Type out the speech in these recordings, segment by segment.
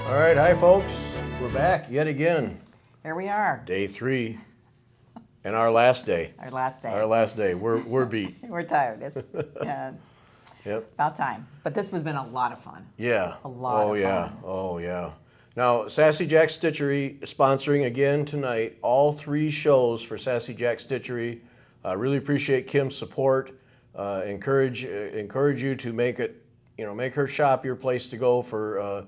All right, hi folks. We're back yet again. Here we are. Day 3 and our last day. Our last day. Our last day. We're beat. We're tired. It's Yep. about time. But this has been a lot of fun. Yeah. A lot of yeah. fun. Oh yeah. Now, Sassy Jack Stitchery sponsoring again tonight all 3 shows for Sassy Jack Stitchery. Really appreciate Kim's support. Encourage you to make it, make her shop your place to go for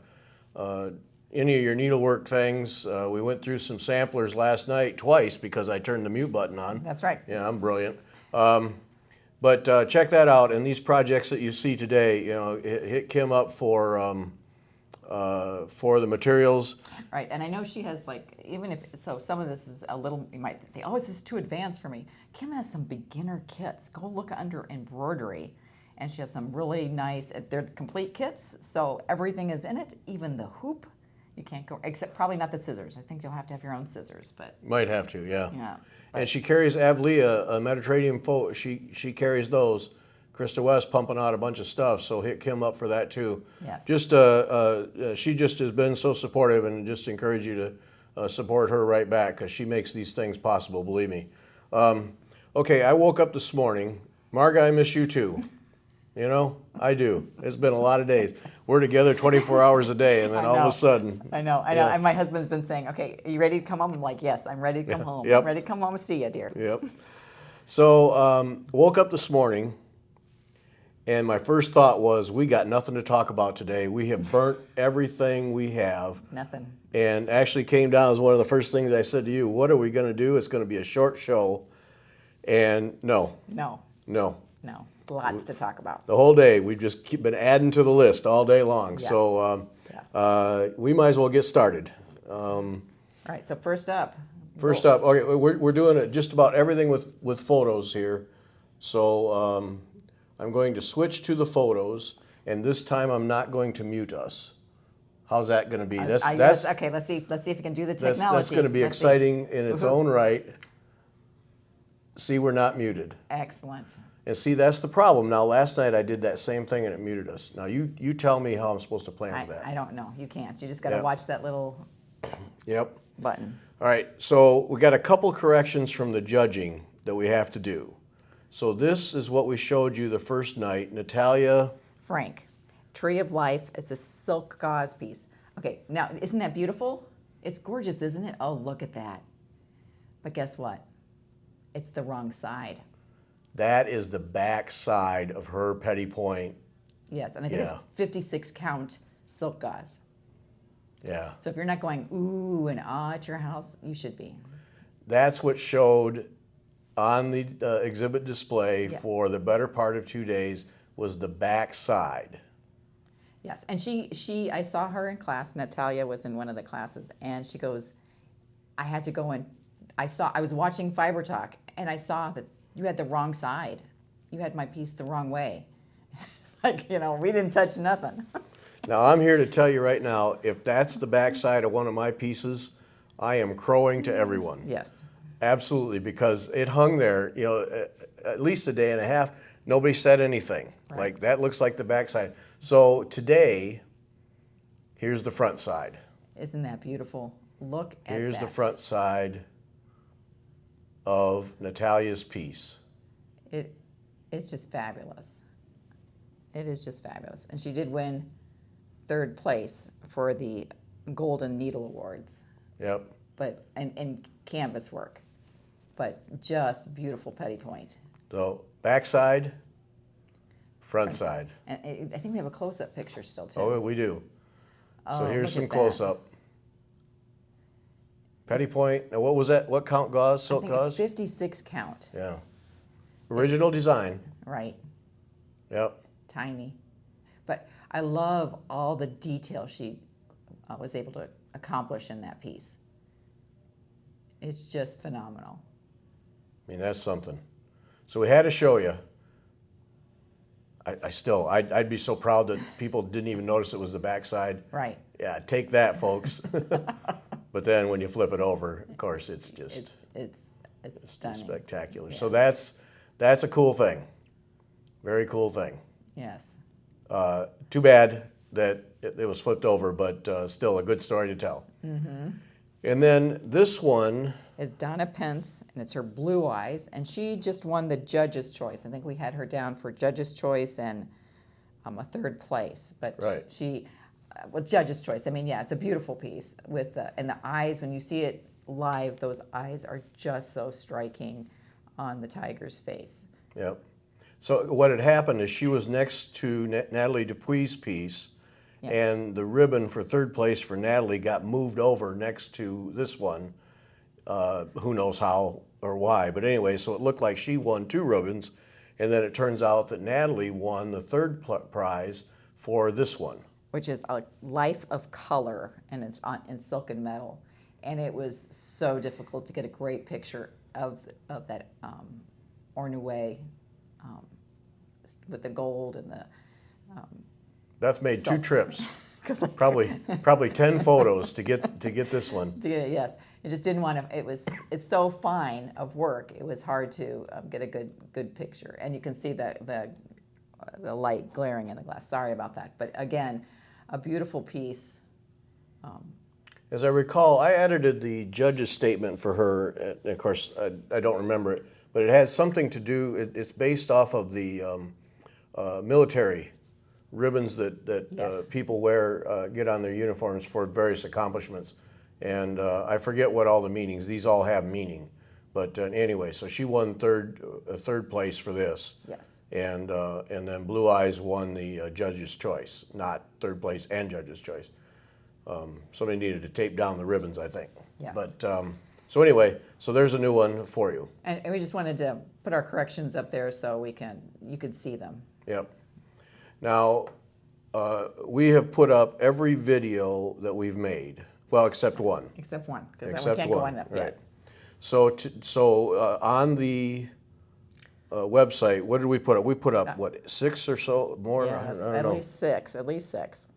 any of your needlework things. We went through some samplers last night twice because I turned the mute button on. That's right. Yeah, I'm brilliant. But check that out. And these projects that you see today, hit Kim up for the materials. Right, and I know she has some of this is a little, you might say, oh, this is too advanced for me. Kim has some beginner kits. Go look under embroidery. And she has some really nice, they're complete kits, so everything is in it, even the hoop. You can't go, except probably not the scissors. I think you'll have to have your own scissors, but. Might have to, yeah. Yeah. And she carries Avlia, a Mediterranean folk. She carries those. Krista West pumping out a bunch of stuff, so hit Kim up for that too. Yes. Just she just has been so supportive, and just encourage you to support her right back because she makes these things possible. Believe me. Okay, I woke up this morning. Marga, I miss you too. I do. It's been a lot of days. We're together 24 hours a day, and then all of a sudden. I know. Yeah. And my husband's been saying, okay, are you ready to come home? I'm like, yes, I'm ready to come home. Yep. I'm ready to come home and see you, dear. Yep. So woke up this morning, and my first thought was, we got nothing to talk about today. We have burnt everything we have. Nothing. And actually came down as one of the first things I said to you, what are we going to do? It's going to be a short show. And no. Lots to talk about. The whole day. We've just been adding to the list all day long. Yes. So Yes. We might as well get started. All right, so first up. Okay, we're doing it just about everything with photos here. So I'm going to switch to the photos, and this time I'm not going to mute us. How's that going to be? That's okay. Let's see if we can do the technology. That's going to be exciting in its own right. See, we're not muted. Excellent. And see, that's the problem. Now, last night I did that same thing and it muted us. Now, you tell me how I'm supposed to plan for that. I don't know. You can't. You just got to Yep. watch that little Yep. button. All right, so we got a couple corrections from the judging that we have to do. So this is what we showed you the first night. Natalia. Frank, Tree of Life. It's a silk gauze piece. Okay, now, isn't that beautiful? It's gorgeous, isn't it? Oh, look at that. But guess what? It's the wrong side. That is the back side of her petty point. Yes, and I think it's 56 count silk gauze. Yeah. So if you're not going ooh and ah at your house, you should be. That's what showed on the exhibit display Yes. for the better part of 2 days was the back side. Yes, and I saw her in class. Natalia was in one of the classes, and she goes, I had to go and I was watching Fiber Talk, and I saw that you had the wrong side. You had my piece the wrong way. It's like, we didn't touch nothing. Now, I'm here to tell you right now, if that's the back side of one of my pieces, I am crowing to everyone. Yes. Absolutely, because it hung there, at least a day and a half. Nobody said anything. Right. Like, that looks like the back side. So today, here's the front side. Isn't that beautiful? Look at that. Here's the front side of Natalia's piece. It's just fabulous. It is just fabulous. And she did win 3rd place for the Golden Needle Awards. Yep. But and canvas work. But just beautiful petty point. So back side, front side. And I think we have a close-up picture still too. Oh, we do. So Oh, here's look some at that. close-up. Petty point. Now, what was that? What count gauze? I Silk think gauze? 56 count. Yeah. Original design. Right. Yep. Tiny. But I love all the detail she was able to accomplish in that piece. It's just phenomenal. I mean, that's something. So we had to show you. I'd be so proud that people didn't even notice it was the backside. Right. Yeah, take that, folks. But then when you flip it over, of course, it's just It's stunning. spectacular. Yeah. So that's a cool thing. Very cool thing. Yes. Too bad that it was flipped over, but still a good story to tell. And then this one is Donna Pence, and it's her Blue Eyes, and she just won the Judge's Choice. I think we had her down for Judge's Choice and a third place, but Right. she, well, Judge's Choice. I mean, yeah, it's a beautiful piece with and the eyes. When you see it live, those eyes are just so striking on the tiger's face. Yep. So what had happened is she was next to Natalie Dupuy's piece, Yes. and the ribbon for third place for Natalie got moved over next to this one. Who knows how or why, but anyway, so it looked like she won 2 ribbons, and then it turns out that Natalie won the third prize for this one. Which is a Life of Color, and it's in silken metal. And it was so difficult to get a great picture of that ornoué with the gold and the. Beth made 2 trips, 'Cause probably 10 photos to get this one. yes, it just didn't want to. It's so fine of work. It was hard to get a good picture, and you can see the light glaring in the glass. Sorry about that, but again, a beautiful piece. As I recall, I edited the judge's statement for her. And of course, I don't remember it, but it had something to do. It's based off of the military ribbons that Yes. people wear, get on their uniforms for various accomplishments. And I forget what all the meanings. These all have meaning. But anyway, so she won third place for this. Yes. And then Blue Eyes won the judge's choice, not third place and judge's choice. Somebody needed to tape down the ribbons, I think. Yes. But so anyway, so there's a new one for you. And we just wanted to put our corrections up there so you could see them. Yep. Now, we have put up every video that we've made, well, except one. Except one, because we Except can't one, go on up right. yet. So on the website, what did we put up? We put up, what, 6 or so more? Yes, I don't at know. least six.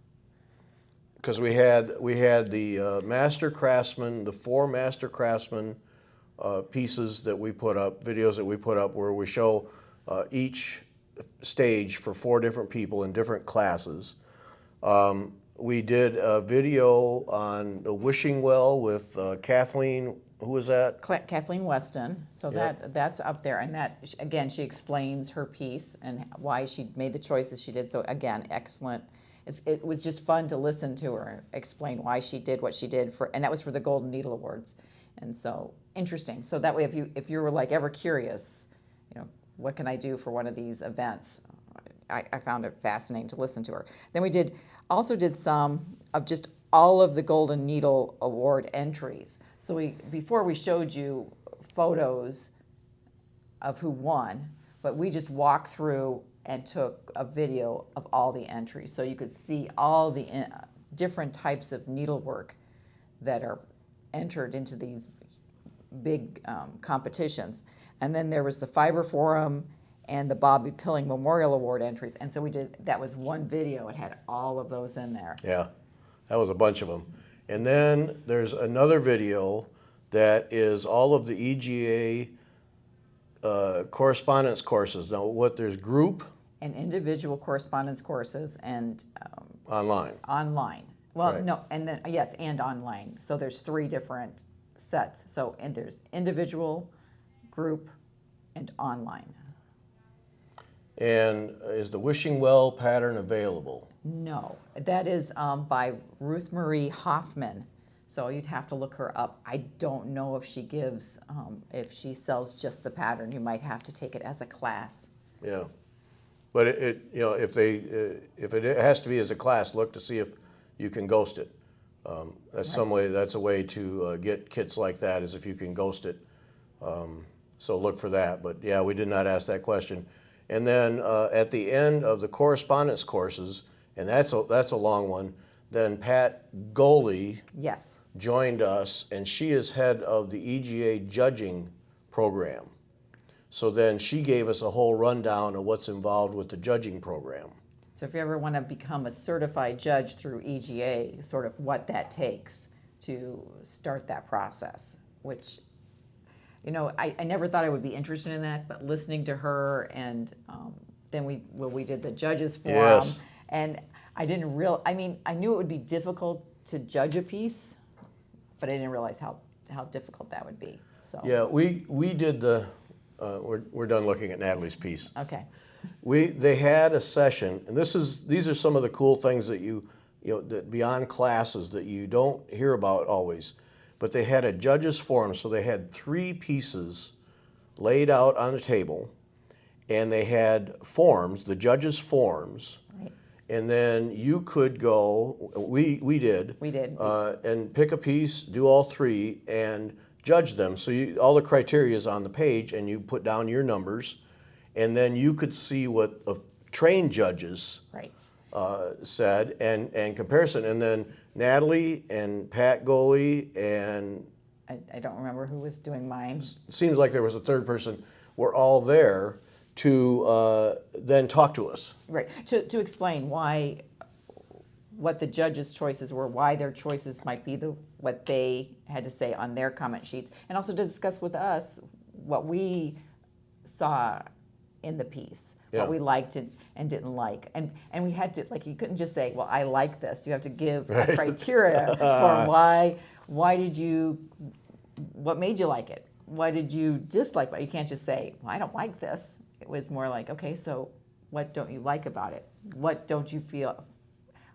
Because we had the master craftsman, the 4 master craftsman pieces that we put up, videos that we put up, where we show each stage for 4 different people in different classes. We did a video on the wishing well with Kathleen. Who was that? Kathleen Weston. So Yep. that's up there, and that again, she explains her piece and why she made the choices she did. So again, excellent. It was just fun to listen to her explain why she did what she did and that was for the Golden Needle Awards, and so interesting. So that way, if you were like ever curious, what can I do for one of these events, I found it fascinating to listen to her. Then we also did some of just all of the Golden Needle Award entries. So before we showed you photos of who won, but we just walked through and took a video of all the entries, so you could see all the different types of needlework that are entered into these big competitions. And then there was the Fiber Forum and the Bobby Pilling Memorial Award entries, and so that was one video. It had all of those in there. Yeah, that was a bunch of them. And then there's another video that is all of the EGA correspondence courses. Now, there's group? And individual correspondence courses and Online. online. Well, Right. no, and then, yes, and online. So there's 3 different sets. So, and there's individual, group, and online. And is the wishing well pattern available? No, that is by Ruth Marie Hoffman. So you'd have to look her up. I don't know if she if she sells just the pattern. You might have to take it as a class. Yeah. But if it has to be as a class, look to see if you can ghost it. That's a way to get kits like that, is if you can ghost it. So look for that. But yeah, we did not ask that question. And then at the end of the correspondence courses, and that's a long one, then Pat Goley Yes. joined us, and she is head of the EGA judging program. So then she gave us a whole rundown of what's involved with the judging program. So if you ever want to become a certified judge through EGA, sort of what that takes to start that process, which, I never thought I would be interested in that, but listening to her and then we did the judges forum. Yes. And I didn't I mean, I knew it would be difficult to judge a piece, but I didn't realize how difficult that would be. So Yeah, we did the, we're done looking at Natalie's piece. okay. They had a session, and these are some of the cool things that that beyond classes that you don't hear about always. But they had a judges forum, so they had 3 pieces laid out on a table, and they had forms, the judges' forms, Right. and then you could go. We did. We did. And pick a piece, do all 3, and judge them. So all the criteria is on the page, and you put down your numbers, and then you could see what trained judges Right. said and comparison. And then Natalie and Pat Goley and I don't remember who was doing mine. seems like there was a third person, were all there to then talk to us. Right. To explain what the judges' choices were, why their choices might be what they had to say on their comment sheets, and also to discuss with us what we saw in the piece, Yeah. what we liked and didn't like. And we had to, like, you couldn't just say, well, I like this. You have to give a criteria for what made you like it? Why did you dislike it? You can't just say, well, I don't like this. It was more like, okay, so what don't you like about it? What don't you feel?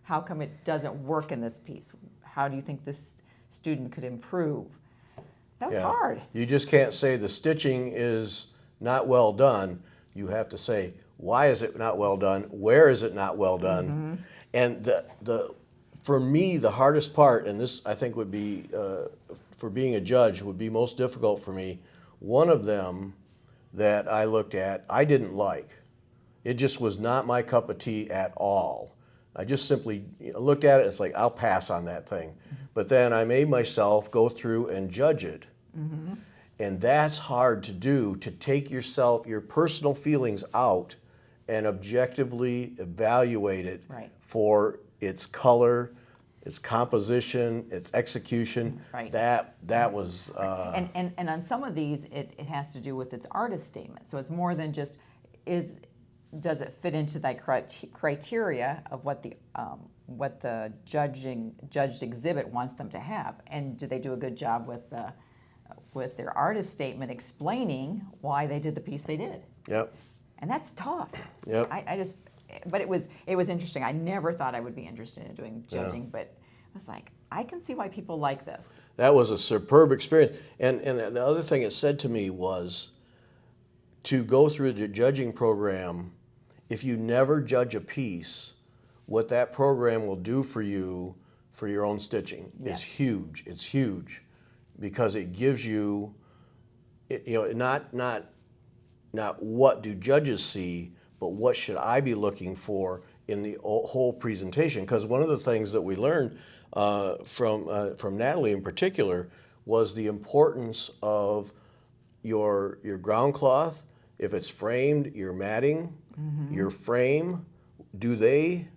How come it doesn't work in this piece? How do you think this student could improve? That was hard. You just can't say the stitching is not well done. You have to say, why is it not well done? Where is it not well done? And for me, the hardest part, and this I think would be, for being a judge, would be most difficult for me. One of them that I looked at, I didn't like. It just was not my cup of tea at all. I just simply looked at it, it's like, I'll pass on that thing. But then I made myself go through and judge it. And that's hard to do, to take your personal feelings out and objectively evaluate it for its color, its composition, its execution. Right. That was... And on some of these, it has to do with its artist statement. So it's more than just, does it fit into that criteria of what the judged exhibit wants them to have, and do they do a good job with their artist statement explaining why they did the piece they did? Yep. And that's tough. Yep. But it was interesting. I never thought I would be interested in doing judging, but I was like, I can see why people like this. That was a superb experience. And the other thing it said to me was, to go through the judging program, if you never judge a piece, what that program will do for you for your own stitching is huge. It's huge because it gives you, not what do judges see, but what should I be looking for in the whole presentation. Because one of the things that we learned from Natalie in particular was the importance of your ground cloth. If it's framed, your matting, your frame, do they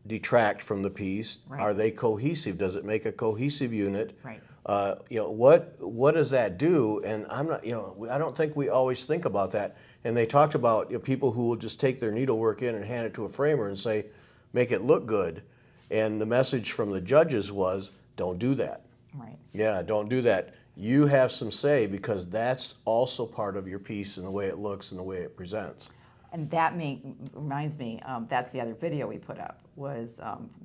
detract from the piece? Right. Are they cohesive? Does it make a cohesive unit? Right. What does that do? And I'm not, I don't think we always think about that. And they talked about people who will just take their needlework in and hand it to a framer and say, make it look good. And the message from the judges was, don't do that. Right. Yeah, don't do that. You have some say, because that's also part of your piece and the way it looks and the way it presents. And that reminds me, that's the other video we put up, was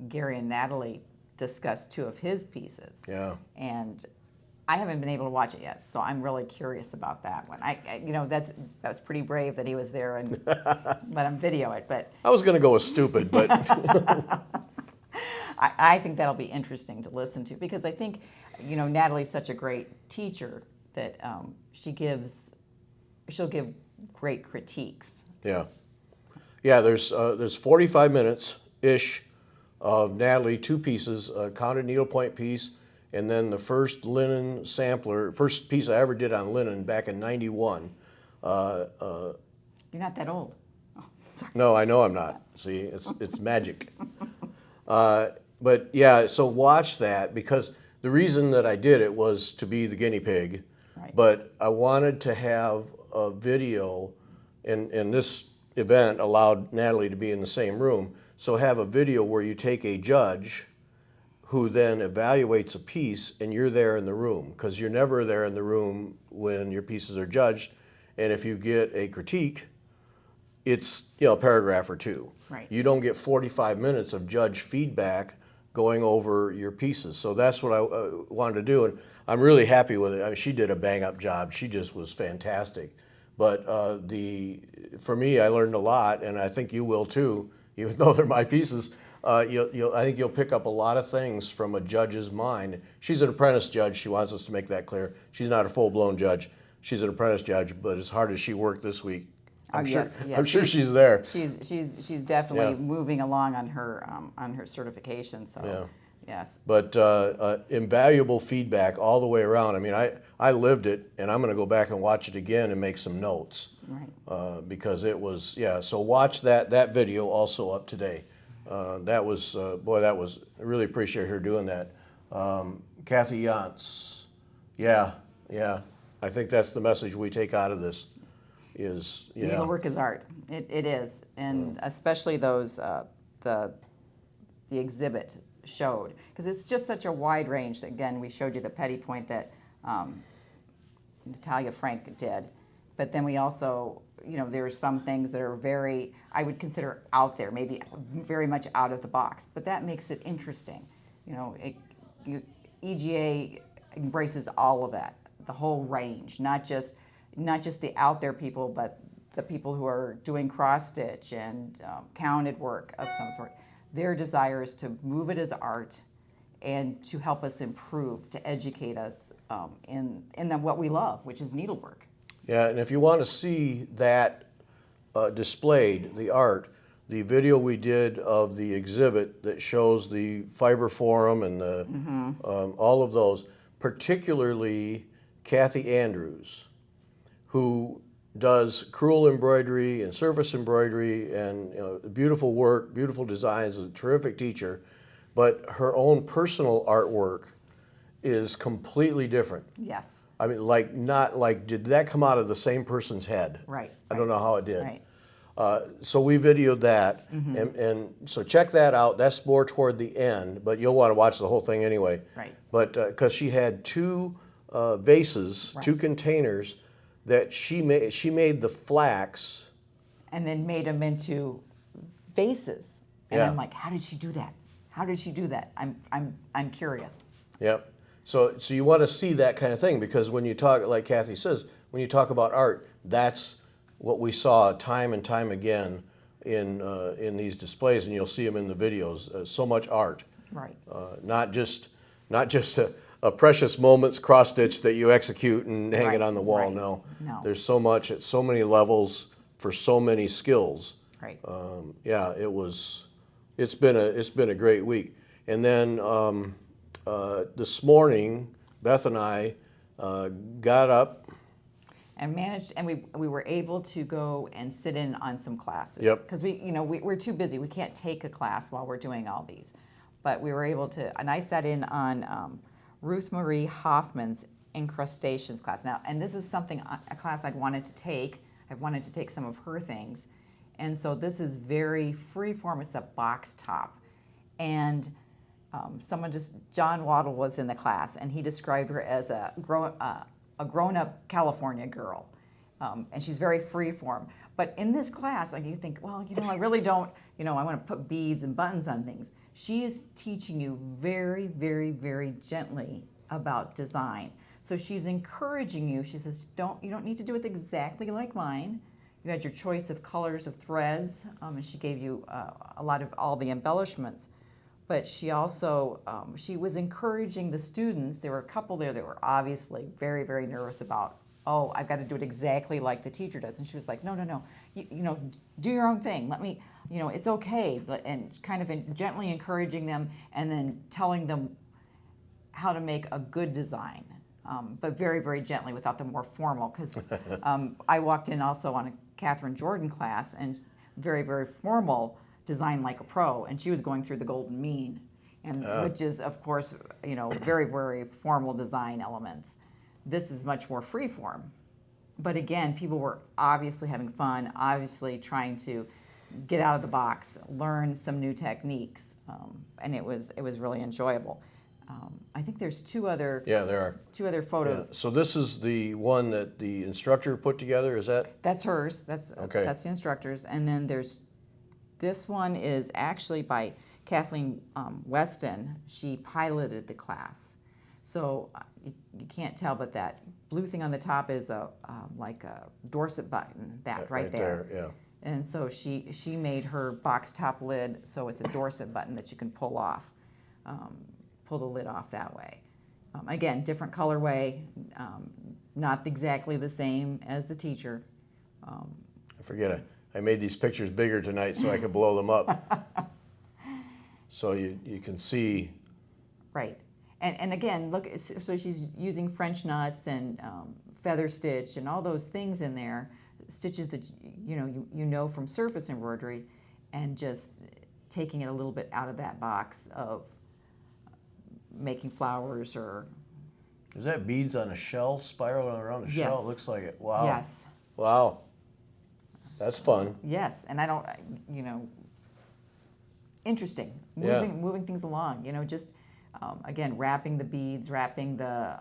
Gary and Natalie discussed 2 of his pieces. Yeah. And I haven't been able to watch it yet, so I'm really curious about that one. That was pretty brave that he was there and let him video it. But I was going to go with stupid, but I think that'll be interesting to listen to, because I think, Natalie's such a great teacher that she'll give great critiques. yeah. Yeah, there's 45 minutes-ish of Natalie, 2 pieces, a counted needlepoint piece, and then the first linen sampler, first piece I ever did on linen back in '91. You're not that old. Oh, sorry. No, I know I'm not. See, it's magic. But yeah, so watch that, because the reason that I did it was to be the guinea pig, Right. but I wanted to have a video, and this event allowed Natalie to be in the same room, So have a video where you take a judge who then evaluates a piece and you're there in the room, because you're never there in the room when your pieces are judged. And if you get a critique, it's a paragraph or two. Right. You don't get 45 minutes of judge feedback going over your pieces. So that's what I wanted to do, and I'm really happy with it. I mean, she did a bang-up job. She just was fantastic. But for me, I learned a lot, and I think you will too, even though they're my pieces. I think you'll pick up a lot of things from a judge's mind. She's an apprentice judge. She wants us to make that clear. She's not a full-blown judge. She's an apprentice judge, but as hard as she worked this week, I'm sure she's there. She's definitely Yeah. moving along on her certification. So Yeah. yes. But invaluable feedback all the way around. I mean, I lived it, and I'm going to go back and watch it again and make some notes. Right. Because it was, so watch that video also up today. That was, I really appreciate her doing that. Kathy Yantz, yeah, I think that's the message we take out of this is, Needlework is art. It is, and especially those the exhibit showed, because it's just such a wide range. Again, we showed you the petty point that Natalia Frank did, but then we also, there are some things that are very, I would consider out there, maybe very much out of the box, but that makes it interesting. EGA embraces all of that, the whole range, not just the out there people, but the people who are doing cross stitch and counted work of some sort. Their desire is to move it as art and to help us improve, to educate us in what we love, which is needlework. Yeah, and if you want to see that displayed, the art, the video we did of the exhibit that shows the fiber forum and the all of those, particularly Kathy Andrews, who does crewel embroidery and surface embroidery and beautiful work, beautiful designs, a terrific teacher, but her own personal artwork is completely different. Yes. I mean, did that come out of the same person's head? Right. I don't know how it did. Right. So we videoed that, and so check that out. That's more toward the end, but you'll want to watch the whole thing anyway. Right. But because she had two vases, two containers that she made the flax, and then made them into vases. And Yeah. I'm like, how did she do that? How did she do that? I'm curious. Yep. So you want to see that kind of thing, because when you talk, like Kathy says, when you talk about art, that's what we saw time and time again in these displays, and you'll see them in the videos. So much art, Right. not just a precious moments cross stitch that you execute and hang it Right, on the wall. right. No, No. there's so much at so many levels for so many skills. Right. It's been a great week. And then this morning, Beth and I got up. And managed, and we were able to go and sit in on some classes. Yep. Because we're too busy. We can't take a class while we're doing all these. But we were able to, and I sat in on Ruth Marie Hoffman's incrustations class. Now, and this is a class I'd wanted to take. I've wanted to take some of her things. And so this is very free form. It's a box top. And John Waddle was in the class, and he described her as a grown-up California girl. And she's very free form. But in this class, you think, well, I really don't, I want to put beads and buttons on things. She is teaching you very, very, very gently about design. So she's encouraging you. She says, you don't need to do it exactly like mine. You had your choice of colors of threads, and she gave you a lot of all the embellishments. But she also, she was encouraging the students. There were a couple there that were obviously very, very nervous about, I've got to do it exactly like the teacher does. And she was like, no, do your own thing. Let me, it's okay. And kind of gently encouraging them, and then telling them how to make a good design, but very, very gently without the more formal. Because I walked in also on a Catherine Jordan class, and very, very formal, design like a pro, and she was going through the golden mean, and which is, of course, very, very formal design elements. This is much more free form. But again, people were obviously having fun, obviously trying to get out of the box, learn some new techniques, and it was really enjoyable. I think there's two other there are. Yeah. photos. So this is the one that the instructor put together, is that? That's hers. Okay. That's the instructor's, and then there's this one is actually by Kathleen Weston. She piloted the class, so you can't tell, but that blue thing on the top is like a Dorset button. That right there. Yeah. And so she made her box top lid so it's a Dorset button that you can pull off, pull the lid off that way. Again, different colorway, not exactly the same as the teacher. I forget, I made these pictures bigger tonight so I could blow them up. So you can see. Right. And again, look, so she's using French knots and feather stitch and all those things in there, stitches that you know from surface embroidery, and just taking it a little bit out of that box of making flowers or. Is that beads on a shell, spiraling around a shell? Yes. It looks like it. Wow. Yes. Wow. That's fun. Yes, and I don't, interesting. Yeah. Moving things along. Just again, wrapping the beads, wrapping their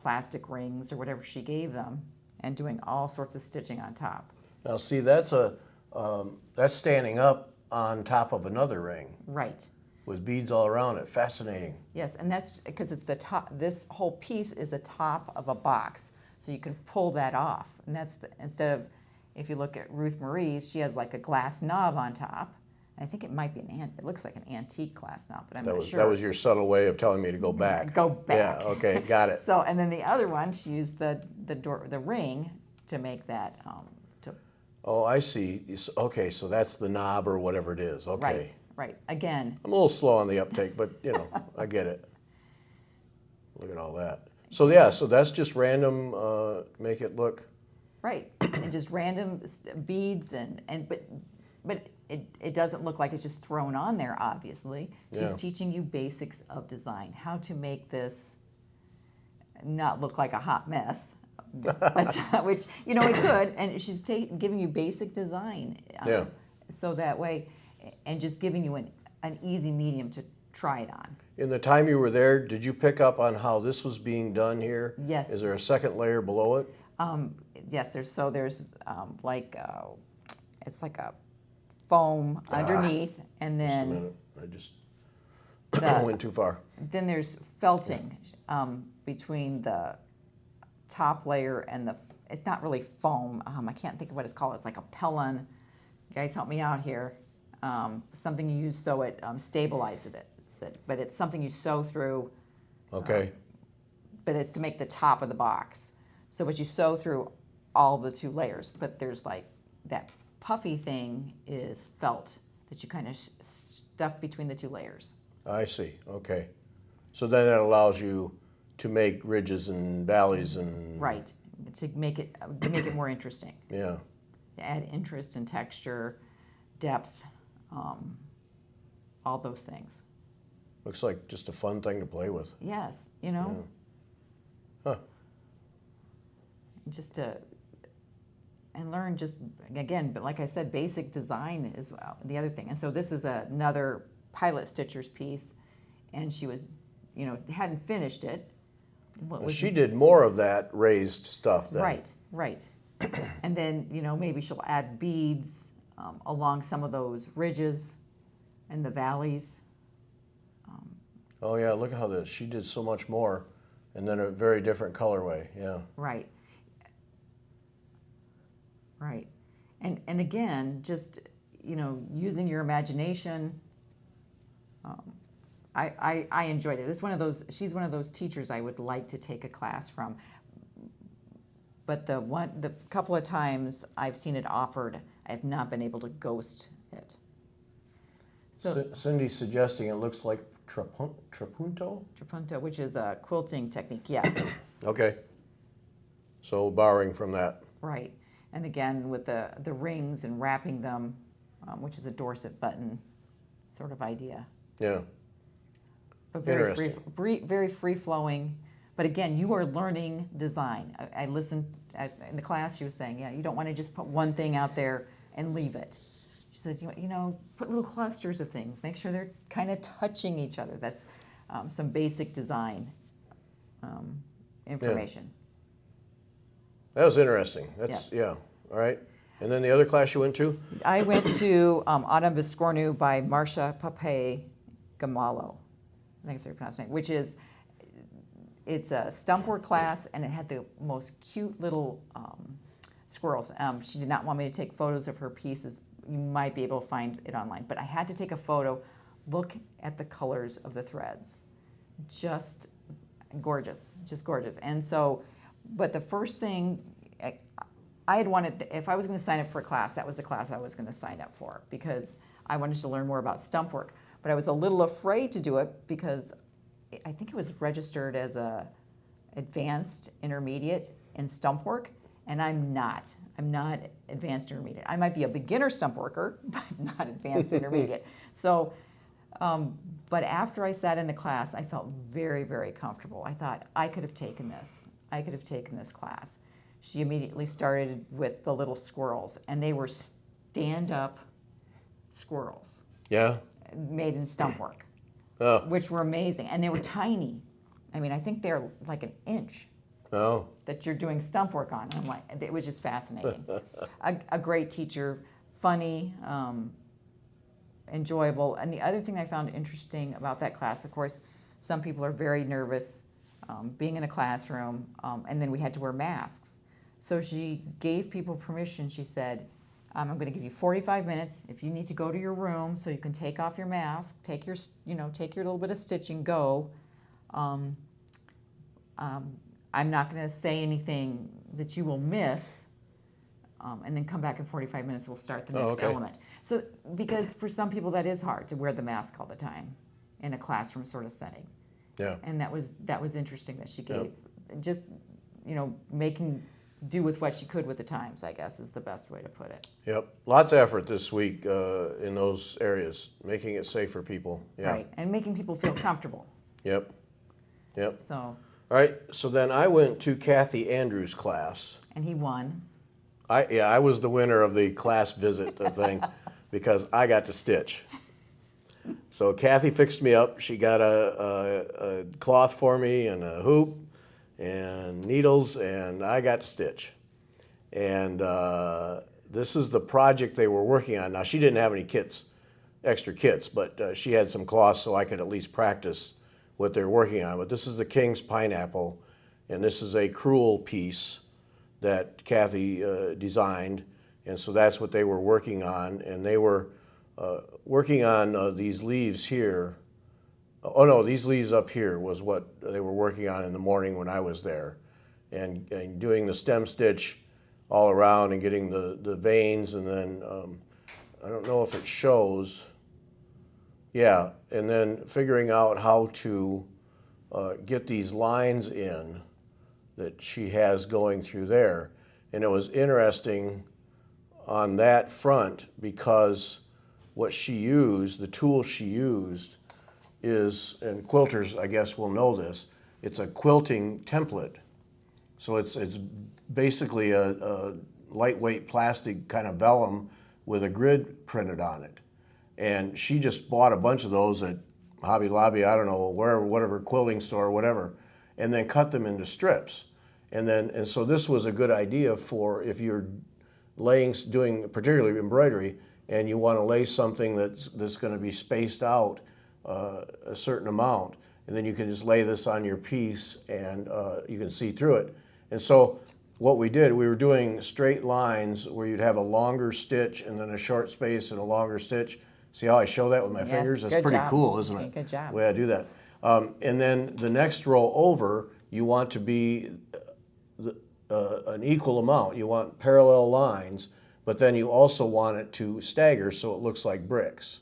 plastic rings or whatever she gave them, and doing all sorts of stitching on top. Now see, that's standing up on top of another ring Right. with beads all around it. Fascinating. Yes, and that's because it's the top. This whole piece is the top of a box, so you can pull that off. And that's instead of, if you look at Ruth Marie's, she has like a glass knob on top. I think it might be it looks like an antique glass knob, but I'm not sure. That was your subtle way of telling me to go back. Go back. Yeah. Okay. Got it. So, and then the other one, she used the ring to make that. Oh, I see. Okay, so that's the knob or whatever it is. Okay. Right. Right. Again. I'm a little slow on the uptake, but I get it. Look at all that. So yeah, so that's just random. Make it look. Right. And just random beads but it doesn't look like it's just thrown on there. Obviously, she's teaching you basics of design, how to make this not look like a hot mess. But which it could, and she's giving you basic design, so that way, and just giving you an easy medium to try it on. In the time you were there, did you pick up on how this was being done here? Yes. Is there a second layer below it? Yes, there's it's like a foam underneath, and Just a then minute, I just the- went too far. then there's felting between the top layer and it's not really foam. I can't think of what it's called. It's like a pellon. You guys help me out here. Something you use so it stabilizes it. But it's something you sew through. Okay. But it's to make the top of the box. So but you sew through all the two layers. But there's like that puffy thing is felt that you kind of stuff between the two layers. I see. Okay. So then that allows you to make ridges and valleys and. Right. To make it more interesting. Yeah. Add interest and texture, depth, all those things. Looks like just a fun thing to play with. Yes, Huh. just to and learn just again, but like I said, basic design is the other thing. And so this is another pilot stitcher's piece, and she was, hadn't finished it. She did more of that raised stuff then. Right. And then, maybe she'll add beads along some of those ridges and the valleys. Oh yeah, look at how she did so much more, and then a very different colorway. Yeah. Right. And again, just, using your imagination. I enjoyed it. She's one of those teachers I would like to take a class from. But the couple of times I've seen it offered, I have not been able to ghost it. So Cindy's suggesting it looks like trapunto? trapunto, which is a quilting technique, yes. Okay. So borrowing from that. Right. And again, with the rings and wrapping them, which is a Dorset button sort of idea. Yeah. But very free-flowing. But again, you are learning design. I listened in the class. She was saying, you don't want to just put one thing out there and leave it. She said, you know, put little clusters of things. Make sure they're kind of touching each other. That's some basic design information. That was interesting. Yes. Yeah. All right. And then the other class you went to? I went to Autumn Biscornu by Marcia Pape Gamalo. I think it's how you pronounce her name, which is, it's a Stumpwork class, and it had the most cute little squirrels. She did not want me to take photos of her pieces. You might be able to find it online, but I had to take a photo. Look at the colors of the threads. Just gorgeous, just gorgeous. And so, but the first thing, I had wanted, if I was going to sign up for a class, that was the class I was going to sign up for, because I wanted to learn more about Stumpwork. But I was a little afraid to do it because I think it was registered as a advanced intermediate in Stumpwork, and I'm not. I'm not advanced intermediate. I might be a beginner Stumpworker, but not advanced intermediate. So, but after I sat in the class, I felt very, very comfortable. I thought, I could have taken this. I could have taken this class. She immediately started with the little squirrels, and they were stand-up squirrels. Yeah. Made in Stumpwork, Oh. which were amazing. And they were tiny. I mean, I think they're like an inch Oh. that you're doing Stumpwork on. I'm like, it was just fascinating. A great teacher, funny, enjoyable. And the other thing I found interesting about that class, of course, some people are very nervous being in a classroom, and then we had to wear masks. So she gave people permission. She said, I'm going to give you 45 minutes. If you need to go to your room so you can take off your mask, take your little bit of stitching, go. I'm not going to say anything that you will miss, and then come back in 45 minutes. We'll start the next element. So, because for some people that is hard to wear the mask all the time in a classroom sort of setting. Yeah. And that was interesting that she gave, just making do with what she could with the times, I guess, is the best way to put it. Yep. Lots of effort this week in those areas, making it safe for people. Yeah. Right, and making people feel comfortable. Yep. Yep. So. All right. So then I went to Kathy Andrews' class. And he won. I was the winner of the class visit thing because I got to stitch. So Kathy fixed me up. She got a cloth for me and a hoop and needles, and I got to stitch. And this is the project they were working on. Now, she didn't have any kits, extra kits, but she had some cloth so I could at least practice what they're working on. But this is the King's Pineapple, and this is a crewel piece that Kathy designed, and so that's what they were working on. And they were working on these leaves here. Oh no, these leaves up here was what they were working on in the morning when I was there, and doing the stem stitch all around and getting the veins, and then I don't know if it shows. Yeah, and then figuring out how to get these lines in that she has going through there. And it was interesting on that front because what she used, the tool she used is, and quilters I guess will know this, it's a quilting template. So it's basically a lightweight plastic kind of vellum with a grid printed on it. And she just bought a bunch of those at Hobby Lobby, I don't know, wherever, whatever, quilting store, whatever, and then cut them into strips. And so this was a good idea for if you're doing particularly embroidery, and you want to lay something that's going to be spaced out a certain amount, and then you can just lay this on your piece, and you can see through it. And so what we did, we were doing straight lines where you'd have a longer stitch and then a short space and a longer stitch. See how I show that with my fingers? That's pretty cool, isn't it? Good job. The way I do that. And then the next row over, you want to be an equal amount. You want parallel lines, but then you also want it to stagger so it looks like bricks.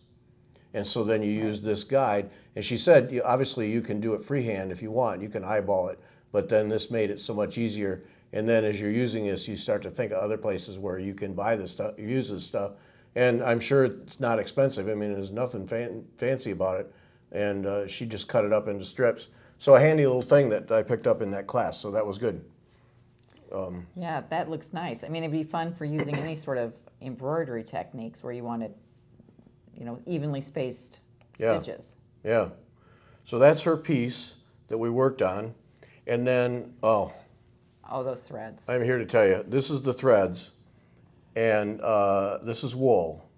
And so then you use this guide. And she said, obviously you can do it freehand if you want. You can eyeball it, but then this made it so much easier. And then as you're using this, you start to think of other places where you can buy this stuff, use this stuff. And I'm sure it's not expensive. I mean, there's nothing fancy about it. And she just cut it up into strips. So a handy little thing that I picked up in that class. So that was good. Yeah, that looks nice. I mean, it'd be fun for using any sort of, embroidery techniques where you wanted, evenly spaced Yeah. stitches. Yeah. So that's her piece that we worked on. And then, Oh, those threads. I'm here to tell you, this is the threads, and this is wool.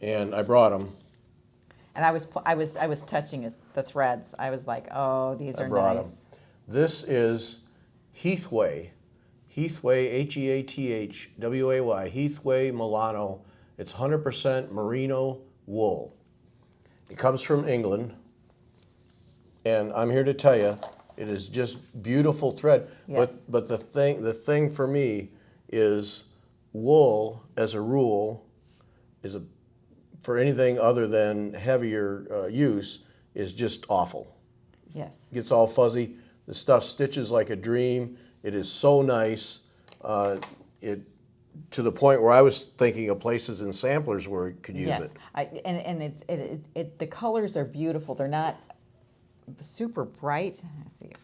And I brought them. And I was touching the threads. I was like, oh, these are brought nice. This is Heathway, Heathway, Heathway Milano. It's 100% merino wool. It comes from England, and I'm here to tell you, it is just beautiful thread. Yes. But the thing for me is wool, as a rule, for anything other than heavier use, is just awful. Yes. Gets all fuzzy. The stuff stitches like a dream. It is so nice. To the point where I was thinking of places in samplers where it could use Yes. it. And the colors are beautiful. They're not super bright. Let's see if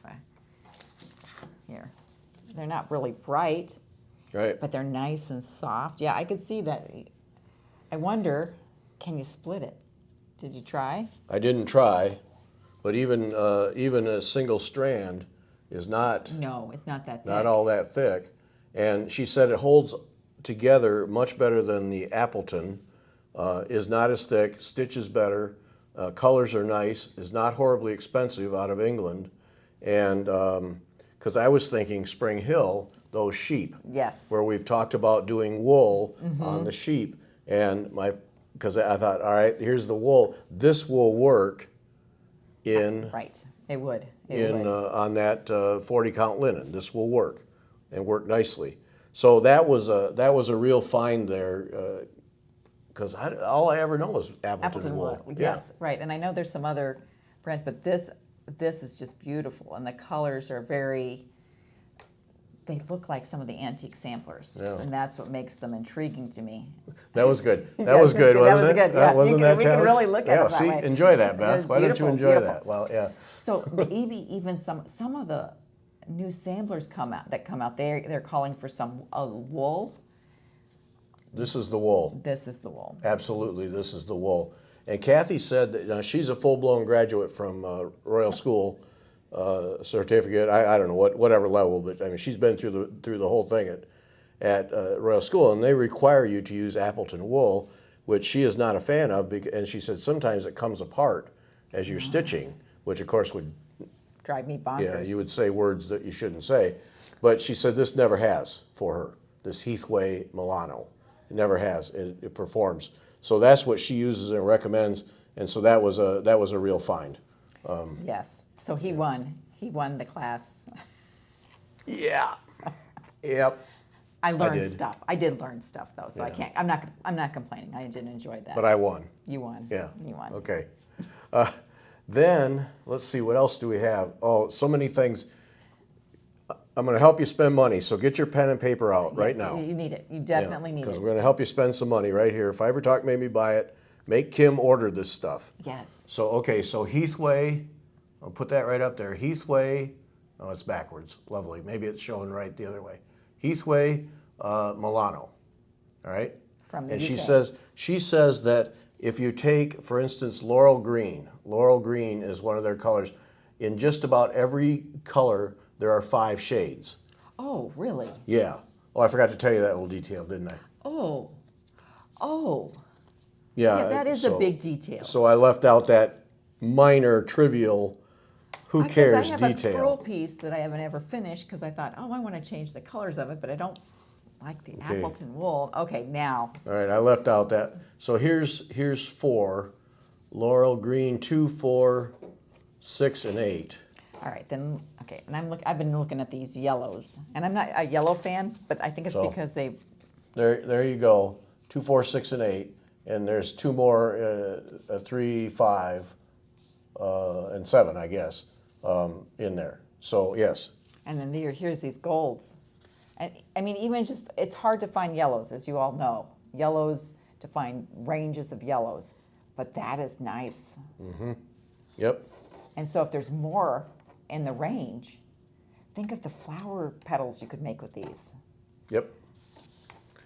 here. They're not really bright, Right. but they're nice and soft. Yeah, I could see that. I wonder, can you split it? Did you try? I didn't try, but even a single strand is not No, it's not that thick. not all that thick. And she said it holds together much better than the Appleton. Is not as thick, stitches better, colors are nice, is not horribly expensive out of England. And because I was thinking Spring Hill, those sheep, Yes. where we've talked about doing wool on the sheep. And because I thought, all right, here's the wool. This will work Right. It would. It would. on that 40 count linen. This will work and work nicely. So that was a real find there, because all I ever know is Appleton wool. Yes, right. And I know there's some other brands, but this is just beautiful, and the colors are they look like some of the antique samplers, Yeah. and that's what makes them intriguing to me. That was good. That Yeah, was good, that wasn't was it? good, yeah. Wasn't that We can challenge? really look at it that see, way. enjoy that, It Beth. was Why don't you beautiful, enjoy beautiful. that? Well, yeah. So maybe even some of the new samplers come out. They're calling for some wool. This is the wool. This is the wool. Absolutely, this is the wool. And Kathy said that she's a full-blown graduate from Royal School certificate. I don't know whatever level, but I mean she's been through the whole thing at Royal School, and they require you to use Appleton wool, which she is not a fan of. And she said sometimes it comes apart as you're stitching, which of course would Drive me bonkers. Yeah, you would say words that you shouldn't say. But she said this never has for her, this Heathway Milano. It never has. It performs. So that's what she uses and recommends. And so that was a real find. Yes. So he won. He won the class. Yeah. Yep. I learned did. stuff. I did learn stuff though, so I Yeah. can't. I'm not complaining. I did enjoy that. But I won. You won. Yeah. You won. Okay. Then, let's see, what else do we have? Oh, so many things. I'm going to help you spend money, so get your pen and paper out right Yes, now. You need it. You definitely need Because it. we're going to help you spend some money right here. Fiber Talk made me buy it. Make Kim order this stuff. Yes. So, okay, so Heathway, I'll put that right up there. Heathway, oh, it's backwards. Lovely. Maybe it's showing right the other way. Heathway Milano. All right? From the And UK. she says that if you take, for instance, laurel green is one of their colors. In just about every color, there are 5 shades. Oh, really? Yeah. Oh, I forgot to tell you that little detail, didn't I? Oh. Oh. Yeah. Yeah, that is a big detail. So I left out that minor, trivial, who cares I have detail. a pearl piece that I haven't ever finished because I thought, oh, I want to change the colors of it, but I don't like the Okay. Appleton wool. Okay, now. All right, I left out that. So here's 4. Laurel green, 2, 4, 6, and 8. All right, then. Okay, and I've been looking at these yellows, and I'm not a yellow fan, but I think it's So- because they. There you go. 2, 4, 6, and 8. And there's 2 more, 3, 5, and 7, I guess, in there. So yes. And then here's these golds. And I mean, even just, it's hard to find yellows, as you all know. Yellows, to find ranges of yellows. But that is nice. Yep. And so if there's more in the range, think of the flower petals you could make with these. Yep.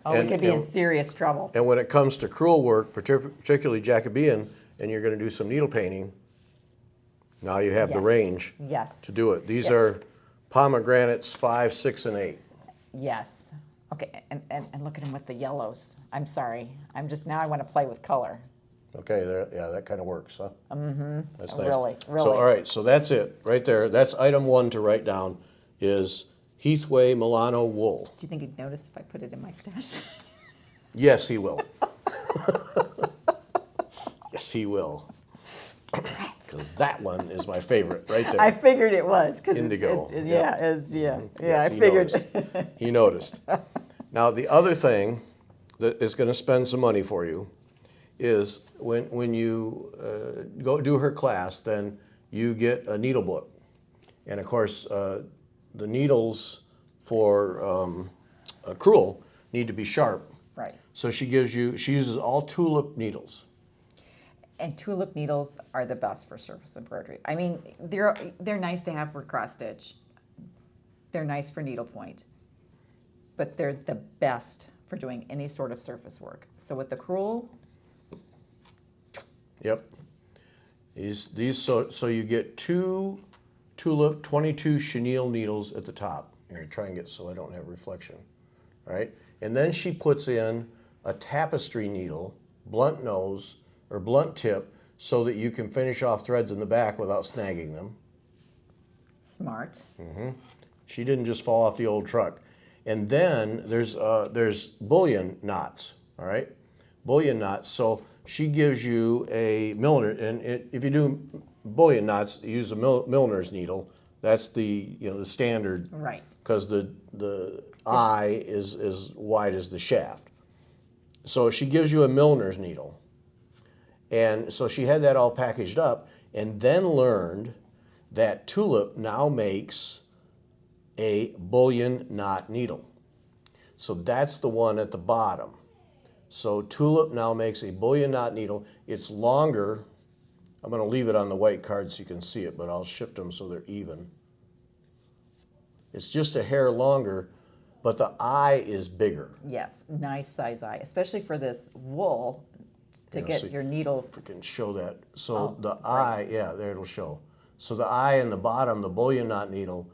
Oh, we could be in serious trouble. And when it comes to crewel work, particularly Jacobean, and you're going to do some needle painting, now you have the Yes. range Yes. to do it. These Yep. are pomegranates 5, 6, and 8. Yes. Okay, and look at him with the yellows. I'm sorry. Now I want to play with color. Okay, yeah, that kind of works, huh? Mm-hmm. That's nice. Really. So, all right, so that's it, right there. That's item 1 to write down is Heathway Milano wool. Do you think he'd notice if I put it in my stash? Yes, he will. Yes, he will. Because that one is my favorite, right there. I figured it was. Indigo. Yeah, Yep. yeah, Yes, I he figured. noticed. He noticed. Now, the other thing that is going to spend some money for you is when you go do her class, then you get a needle book. And of course, the needles for a crewel need to be sharp. Right. So she uses all tulip needles. And tulip needles are the best for surface embroidery. I mean, they're nice to have for cross stitch. They're nice for needlepoint, but they're the best for doing any sort of surface work. So with the crewel, Yep. These so you get 2 tulip 22 chenille needles at the top. I'm going to try and get so I don't have reflection. All right? And then she puts in a tapestry needle, blunt nose or blunt tip, so that you can finish off threads in the back without snagging them. smart. She didn't just fall off the old truck. And then there's bullion knots, all right? Bullion knots. So she gives you a milliner, and if you do bullion knots, you use a milliner's needle. That's the the standard, Right. because the eye is as wide as the shaft. So she gives you a milliner's needle. And so she had that all packaged up, and then learned that Tulip now makes a bullion knot needle. So that's the one at the bottom. So Tulip now makes a bullion knot needle. It's longer. I'm going to leave it on the white card so you can see it, but I'll shift them so they're even. It's just a hair longer, but the eye is bigger. Yes, nice size eye, especially for this wool to Yeah, get so your needle. I can show that. So Oh, the great. eye, yeah, there it'll show. So the eye in the bottom, the bullion knot needle,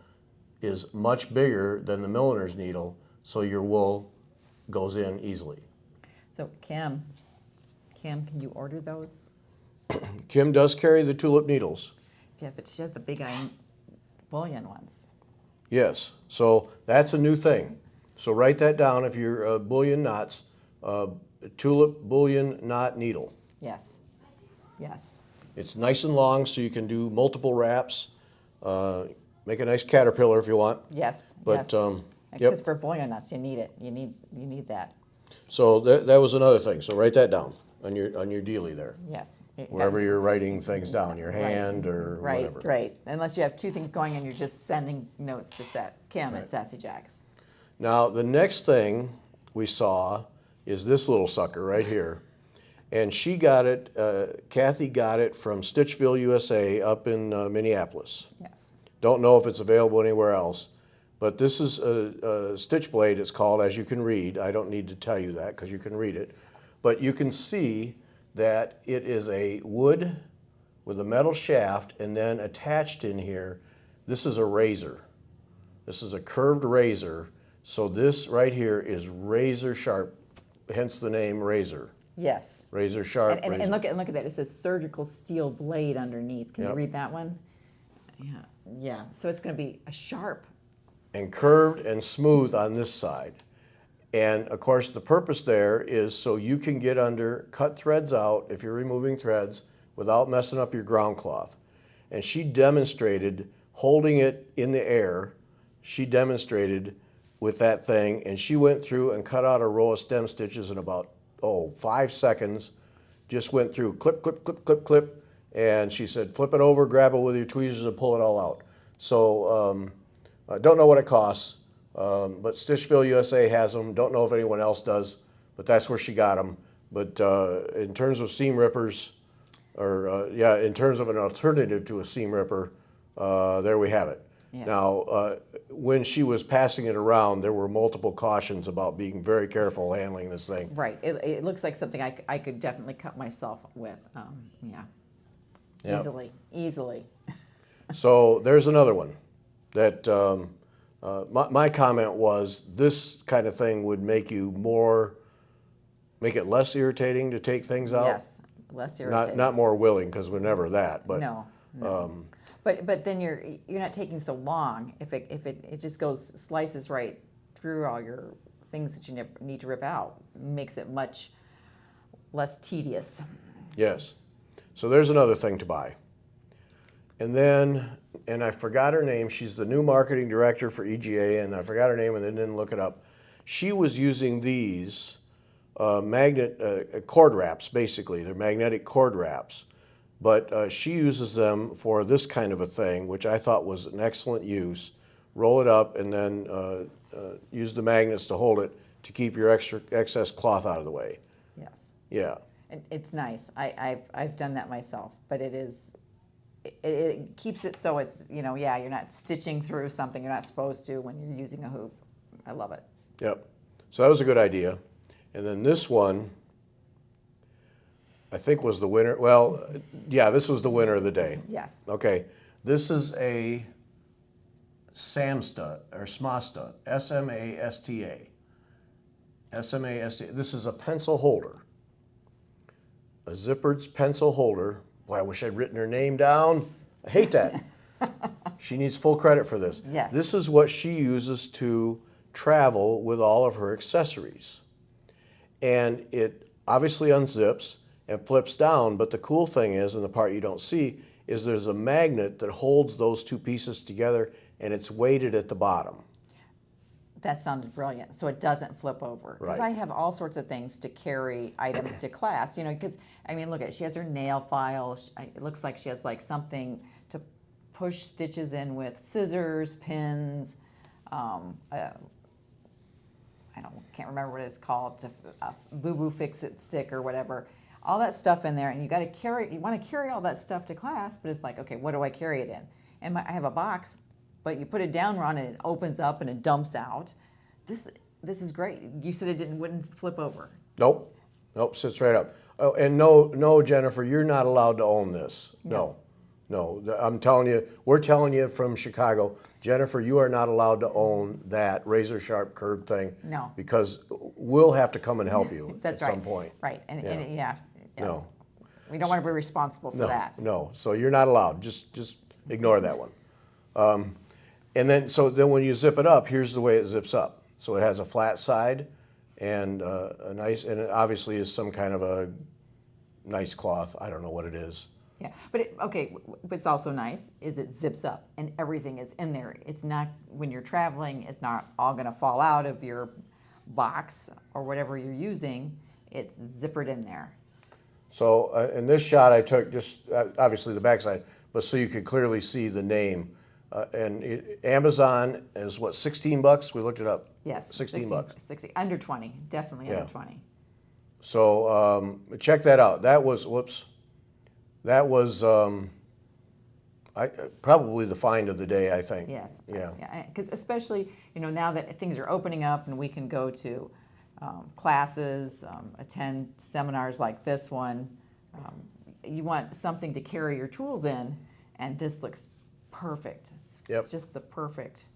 is much bigger than the milliner's needle, so your wool goes in easily. So Kim, can you order those? Kim does carry the Tulip needles. Yeah, but she has the big eye bullion ones. Yes, so that's a new thing. So write that down if you're bullion knots, Tulip bullion knot needle. Yes, yes. It's nice and long, so you can do multiple wraps. Make a nice caterpillar if you want. Yes, But, yes. yep. Because for bullion nuts, you need it. You need that. So that was another thing. So write that down on your dealie there, Yes. wherever you're writing things down, your Right. hand or Right, whatever. right. Unless you have two things going and you're just sending notes to Kim at Sassy Jacks. Now the next thing we saw is this little sucker right here, and she got it. Kathy got it from Stitchville, USA, up in Minneapolis. Yes. Don't know if it's available anywhere else, but this is a stitch blade, it's called, as you can read. I don't need to tell you that because you can read it. But you can see that it is a wood with a metal shaft, and then attached in here, this is a razor. This is a curved razor. So this right here is razor sharp, hence the name razor. Yes. Razor sharp. And, razor. and look at that. It says surgical steel blade underneath. Can Yep. you read that one? Yeah. Yeah. So it's going to be a sharp. And curved and smooth on this side. And of course the purpose there is so you can get under, cut threads out if you're removing threads without messing up your ground cloth. And she demonstrated holding it in the air. She demonstrated with that thing, and she went through and cut out a row of stem stitches in about 5 seconds. Just went through clip, clip, clip, clip, clip, and she said flip it over, grab it with your tweezers and pull it all out. So I don't know what it costs, but Stitchville USA has them. Don't know if anyone else does, but that's where she got them. But in terms of seam rippers, or in terms of an alternative to a seam ripper, there we have it. Yes. Now, when she was passing it around, there were multiple cautions about being very careful handling this thing. Right. It looks like something I could definitely cut myself with. Yeah. Yep. Easily. So there's another one that my comment was this kind of thing would make it less irritating to take things out. Yes. Less irritating. Not more willing, because we're never that. But No. But then you're not taking so long if it just slices right through all your things that you never need to rip out. Makes it much less tedious. yes. So there's another thing to buy. And then, and I forgot her name, she's the new marketing director for EGA, and I forgot her name and then didn't look it up. She was using these magnet cord wraps, basically. They're magnetic cord wraps. But she uses them for this kind of a thing, which I thought was an excellent use. Roll it up and then use the magnets to hold it to keep your excess cloth out of the way. Yes. Yeah. It's nice. I've done that myself, but it keeps it so it's, yeah, you're not stitching through something you're not supposed to when you're using a hoop. I love it. Yep. So that was a good idea. And then this one, I think was the winner. Well, yeah, this was the winner of the day. Yes. Okay. This is a SAMSTA, or SMASTA, S-M-A-S-T-A. S-M-A-S-T-A. This is a pencil holder. A zippered pencil holder. Boy, I wish I'd written her name down. I hate that. She needs full credit for this. Yes. This is what she uses to travel with all of her accessories. And it obviously unzips and flips down, but the cool thing is, and the part you don't see, is there's a magnet that holds those two pieces together, and it's weighted at the bottom. That sounded brilliant. So it doesn't flip over. Because Right. I have all sorts of things to carry items to class, because, look at it. She has her nail file. It looks like she has like something to push stitches in with, scissors, pins, can't remember what it's called, a boo-boo fix-it stick or whatever. All that stuff in there, and you want to carry all that stuff to class, but it's like, okay, what do I carry it in? And I have a box, but you put it down on it, and it opens up and it dumps out. This is great. You said it wouldn't flip over. Nope. Nope, sits right up. Oh, and no, Jennifer, you're not allowed to own this. No. I'm telling you, we're telling you from Chicago, Jennifer, you are not allowed to own that razor sharp curved thing. No. Because we'll have to come and help you That's at right. some point. Right, and Yeah. yes. No. We don't want to be responsible for that. No. So you're not allowed. Just ignore that one. And then when you zip it up, here's the way it zips up. So it has a flat side and and it obviously is some kind of a nice cloth. I don't know what it is. Yeah, but it's also nice is it zips up and everything is in there. It's not, when you're traveling, it's not all going to fall out of your box or whatever you're using. It's zippered in there. So in this shot I took just obviously the backside, but so you could clearly see the name. Amazon is what, $16? We looked it up. Yes, $16. 60, under 20, definitely Yeah. under 20. So check that out. That was probably the find of the day, I think. Yes. Yeah. Because especially, now that things are opening up and we can go to classes, attend seminars like this one, you want something to carry your tools in, and this looks perfect. Yep. Just the perfect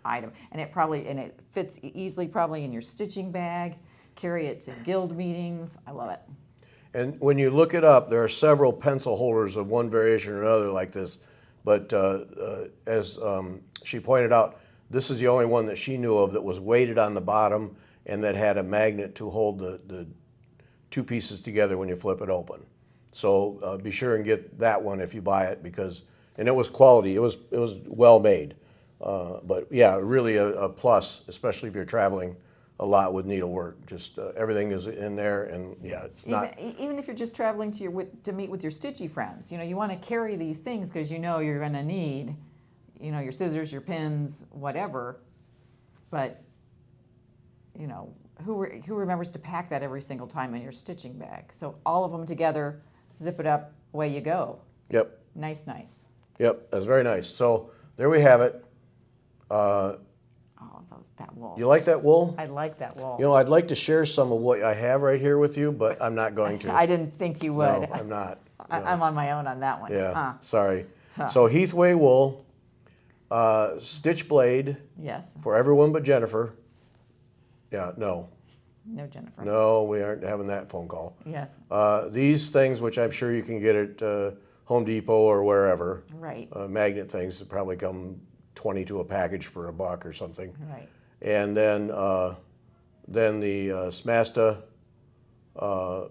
item. And it fits easily probably in your stitching bag. Carry it to guild meetings. I love it. And when you look it up, there are several pencil holders of one variation or another like this. But as she pointed out, this is the only one that she knew of that was weighted on the bottom and that had a magnet to hold the two pieces together when you flip it open. So be sure and get that one if you buy it, and it was quality. It was well made. But yeah, really a plus, especially if you're traveling a lot with needlework. Just everything is in there, and yeah, it's not. Even if you're just traveling to meet with your stitchy friends, you want to carry these things because you're going to need, your scissors, your pins, whatever. But who remembers to pack that every single time in your stitching bag? So all of them together, zip it up, away you go. Yep. Nice. Yep, that's very nice. So there we have it. that wool. You like that wool? I like that wool. You know, I'd like to share some of what I have right here with you, but I'm not going to. I didn't think you would. No, I'm not. I'm on my own on that one. Yeah, sorry. So Heathway wool, stitch blade Yes. for everyone but Jennifer. Yeah, no. No, Jennifer. No, we aren't having that phone call. Yes. These things, which I'm sure you can get at Home Depot or wherever, Right. magnet things that probably come 20 to a package for $1 or something. Right. And then the Smasta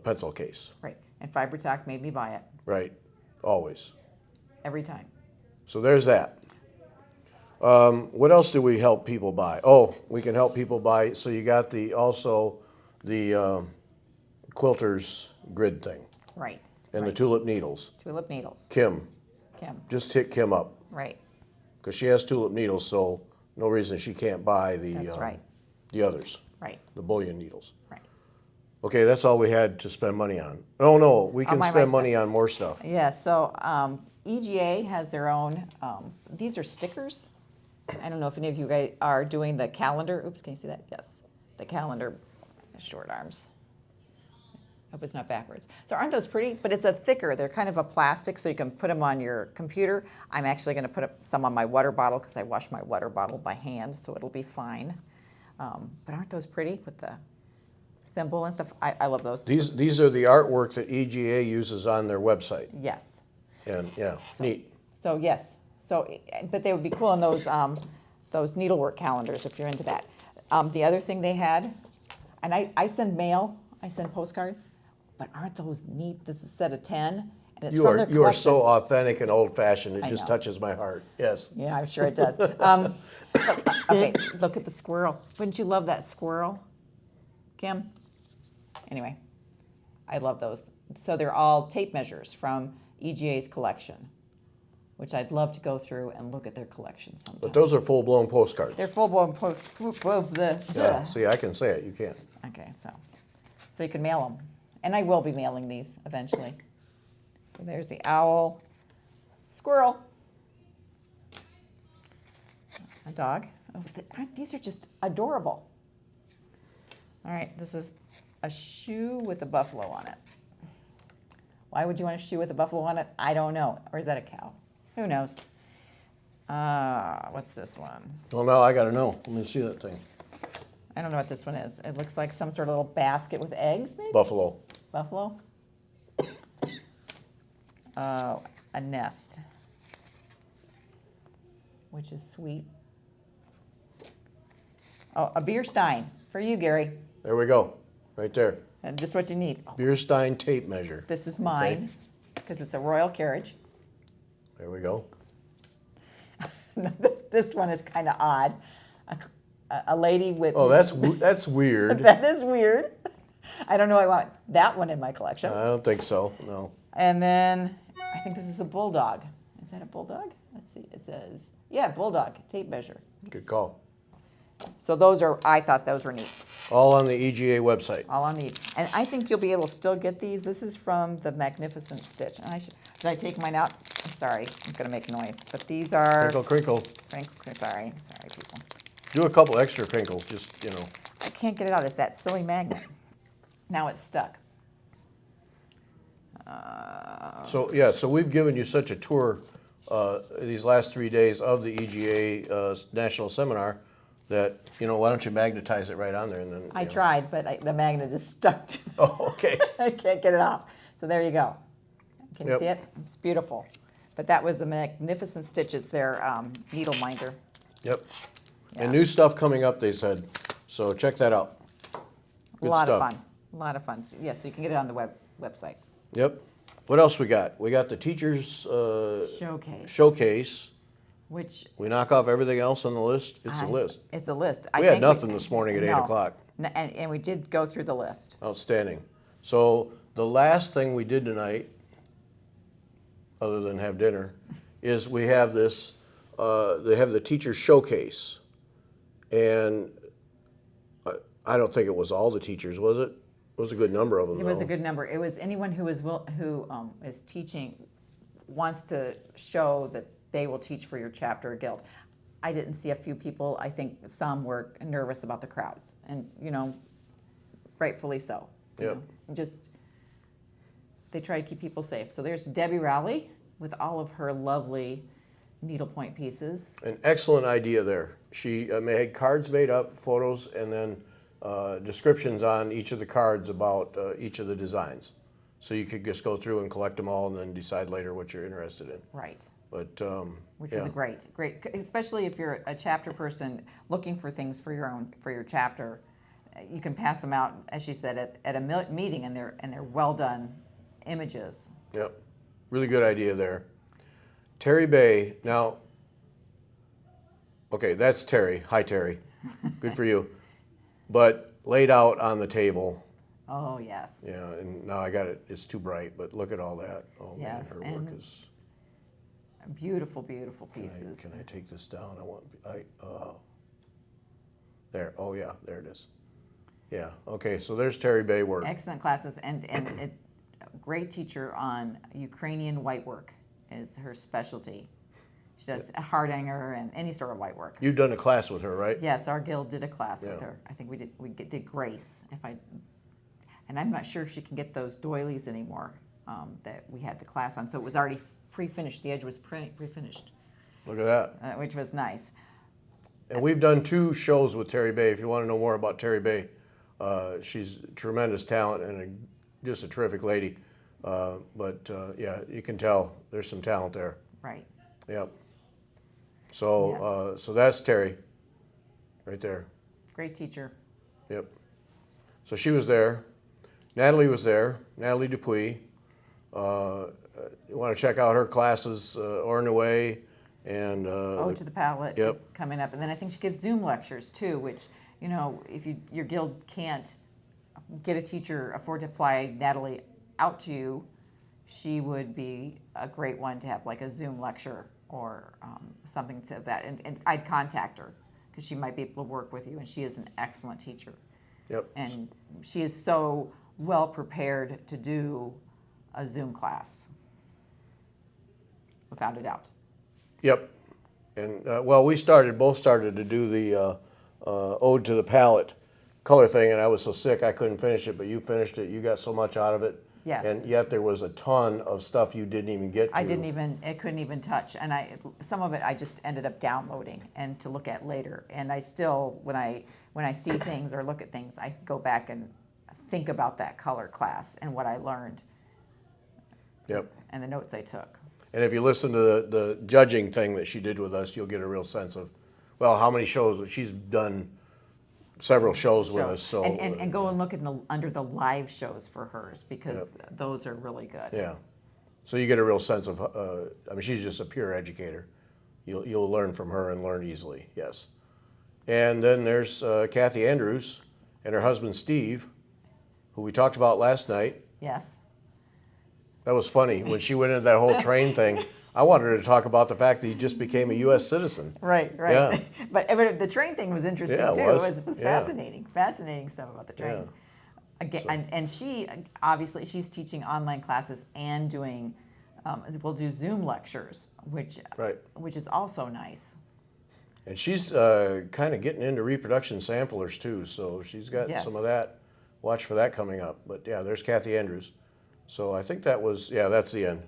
pencil case. Right. And FiberTac made me buy it Right, always. every time. So there's that. What else do we help people buy? Oh, we can help people buy. So you got also the quilters grid thing Right. and the tulip needles. Tulip needles. Kim, Kim. just hit Kim up Right. because she has tulip needles, so no reason she can't buy That's right. the others, Right. the bullion needles. Right. Okay, that's all we had to spend money on. Oh no, we can my spend stuff. money on more stuff. Yeah. So EGA has their own. These are stickers. I don't know if any of you guys are doing the calendar. Oops, can you see that? Yes, the calendar short arms. Hope it's not backwards. So aren't those pretty? But it's a thicker. They're kind of a plastic, so you can put them on your computer. I'm actually going to put some on my water bottle because I wash my water bottle by hand, so it'll be fine. But aren't those pretty with the thimble and stuff? I love those. These are the artwork that EGA uses on their website, Yes. and yeah, neat. So yes. So, but they would be cool in those needlework calendars if you're into that. The other thing they had, and I send mail, I send postcards, but aren't those neat? This is a set of 10, and it's from their You are so collection. authentic and old-fashioned. It I just know. touches my heart. Yes. Yeah, I'm sure it does. Okay, look at the squirrel. Wouldn't you love that squirrel, Kim? Anyway, I love those. So they're all tape measures from EGA's collection, which I'd love to go through and look at their collection sometime. But those are full-blown postcards. They're full-blown Yeah. See, I can say it. You can't. Okay, so you can mail them. And I will be mailing these eventually. So there's the owl, squirrel, a dog. Oh, these are just adorable. All right, this is a shoe with a buffalo on it. Why would you want a shoe with a buffalo on it? I don't know. Or is that a cow? Who knows? What's this one? Well, now I got to know. Let me see that thing. I don't know what this one is. It looks like some sort of little basket with eggs, maybe? Buffalo. Buffalo? A nest, which is sweet. Oh, a beer stein for you, Gary. There we go. Right there. And just what you need. Oh, Beerstein tape measure. this is mine because it's a royal carriage. There we go. This one is kind of odd. A lady with. Oh, that's weird. That is weird. I don't know. I want that one in my collection. I don't think so. No. And then I think this is a bulldog. Is that a bulldog? Let's see. It says, yeah, bulldog tape measure. Good call. So I thought those were neat. All on the EGA website. All I need. And I think you'll be able to still get these. This is from the Magnificent Stitch. And should I take mine out? I'm sorry. I'm going to make noise. But these are. Crinkle, crinkle. Sorry, people. Do a couple extra crinkles, just, I can't get it out. It's that silly magnet. Now it's stuck. So we've given you such a tour these last 3 days of the EGA National Seminar that, why don't you magnetize it right on there and then. I tried, but the magnet is stuck to Oh, okay. I can't get it off. So there you go. Can you Yep. see it? It's beautiful. But that was the Magnificent Stitch. It's their needle minder. Yep. Yeah. And new stuff coming up, they said. So check that out. Good A lot stuff. of fun. A lot of fun. Yeah, so you can get it on the website. Yep. What else we got? We got the teachers showcase. Which We knock off everything else on the list. It's a list. It's a list. We had nothing this morning at 8 o'clock. And we did go through the list. Outstanding. So the last thing we did tonight, other than have dinner, is we have this. They have the teacher showcase, and I don't think it was all the teachers, was it? It was a good number of them. It was a good number. It was anyone who is teaching, wants to show that they will teach for your chapter or guild. I didn't see a few people. I think some were nervous about the crowds, and rightfully so. Yep. Just they try to keep people safe. So there's Debbie Rowley with all of her lovely needlepoint pieces. An excellent idea there. She had cards made up, photos, and then descriptions on each of the cards about each of the designs. So you could just go through and collect them all and then decide later what you're interested in. Right. But Which yeah. is great, especially if you're a chapter person looking for things for your chapter. You can pass them out, as she said, at a meeting, and they're well done images. Yep. Really good idea there. Terry Bay. Now, okay, that's Terry. Hi, Terry. Good for you. But laid out on the table. Oh, yes. Yeah, and now I got it. It's too bright, but look at all that. Oh, Yes, man, her work and is... beautiful, beautiful pieces. Can I take this down? There. Oh, yeah, there it is. Yeah, okay, so there's Terry Bay work. Excellent classes, and a great teacher on Ukrainian whitework is her specialty. She does a hardanger and any sort of whitework. You've done a class with her, right? Yes, our guild did a class with Yeah. her. I think we did Grace. And I'm not sure if she can get those doilies anymore that we had the class on. So it was already pre-finished. The edge was pre-finished, Look at that. which was nice. And we've done 2 shows with Terry Bay. If you want to know more about Terry Bay, she's tremendous talent and just a terrific lady. Yeah, you can tell there's some talent there. Right. Yep. So, so that's Terry, right there. Great teacher. Yep. So she was there. Natalie was there. Natalie Dupuis. You want to check out her classes, Orin Away and Ode to the Palette Yep. is coming up. And then I think she gives Zoom lectures too, which, if your guild can't get a teacher, afford to fly Natalie out to you, she would be a great one to have, like a Zoom lecture or something to that. And I'd contact her because she might be able to work with you, and she is an excellent teacher. Yep. And she is so well prepared to do a Zoom class, without a doubt. Yep. And well, we both started to do the Ode to the Palette color thing, and I was so sick I couldn't finish it, but you finished it. You got so much out of it. Yes. And yet there was a ton of stuff you didn't even get to. I couldn't even touch. And some of it I just ended up downloading and to look at later. And I still, when I see things or look at things, I go back and think about that color class and what I learned. Yep. And the notes I took. And if you listen to the judging thing that she did with us, you'll get a real sense of, well, how many shows. She's done several shows with us. So and go and look under the live shows for hers, because those are really good. Yeah. So you get a real sense of, I mean, she's just a pure educator. You'll learn from her and learn easily, yes. And then there's Kathy Andrews and her husband Steve, who we talked about last night. Yes. That was funny. When she went into that whole train thing, I wanted her to talk about the fact that he just became a U.S. citizen. Right. Yeah. But the train thing was interesting Yeah, it too. was. It was Yeah. fascinating stuff about the trains. Again, and she obviously she's teaching online classes and doing we'll do Zoom lectures, which is also nice. And she's kind of getting into reproduction samplers too, so she's got some of that. Watch for that coming up. But yeah, there's Kathy Andrews. So I think that's the end.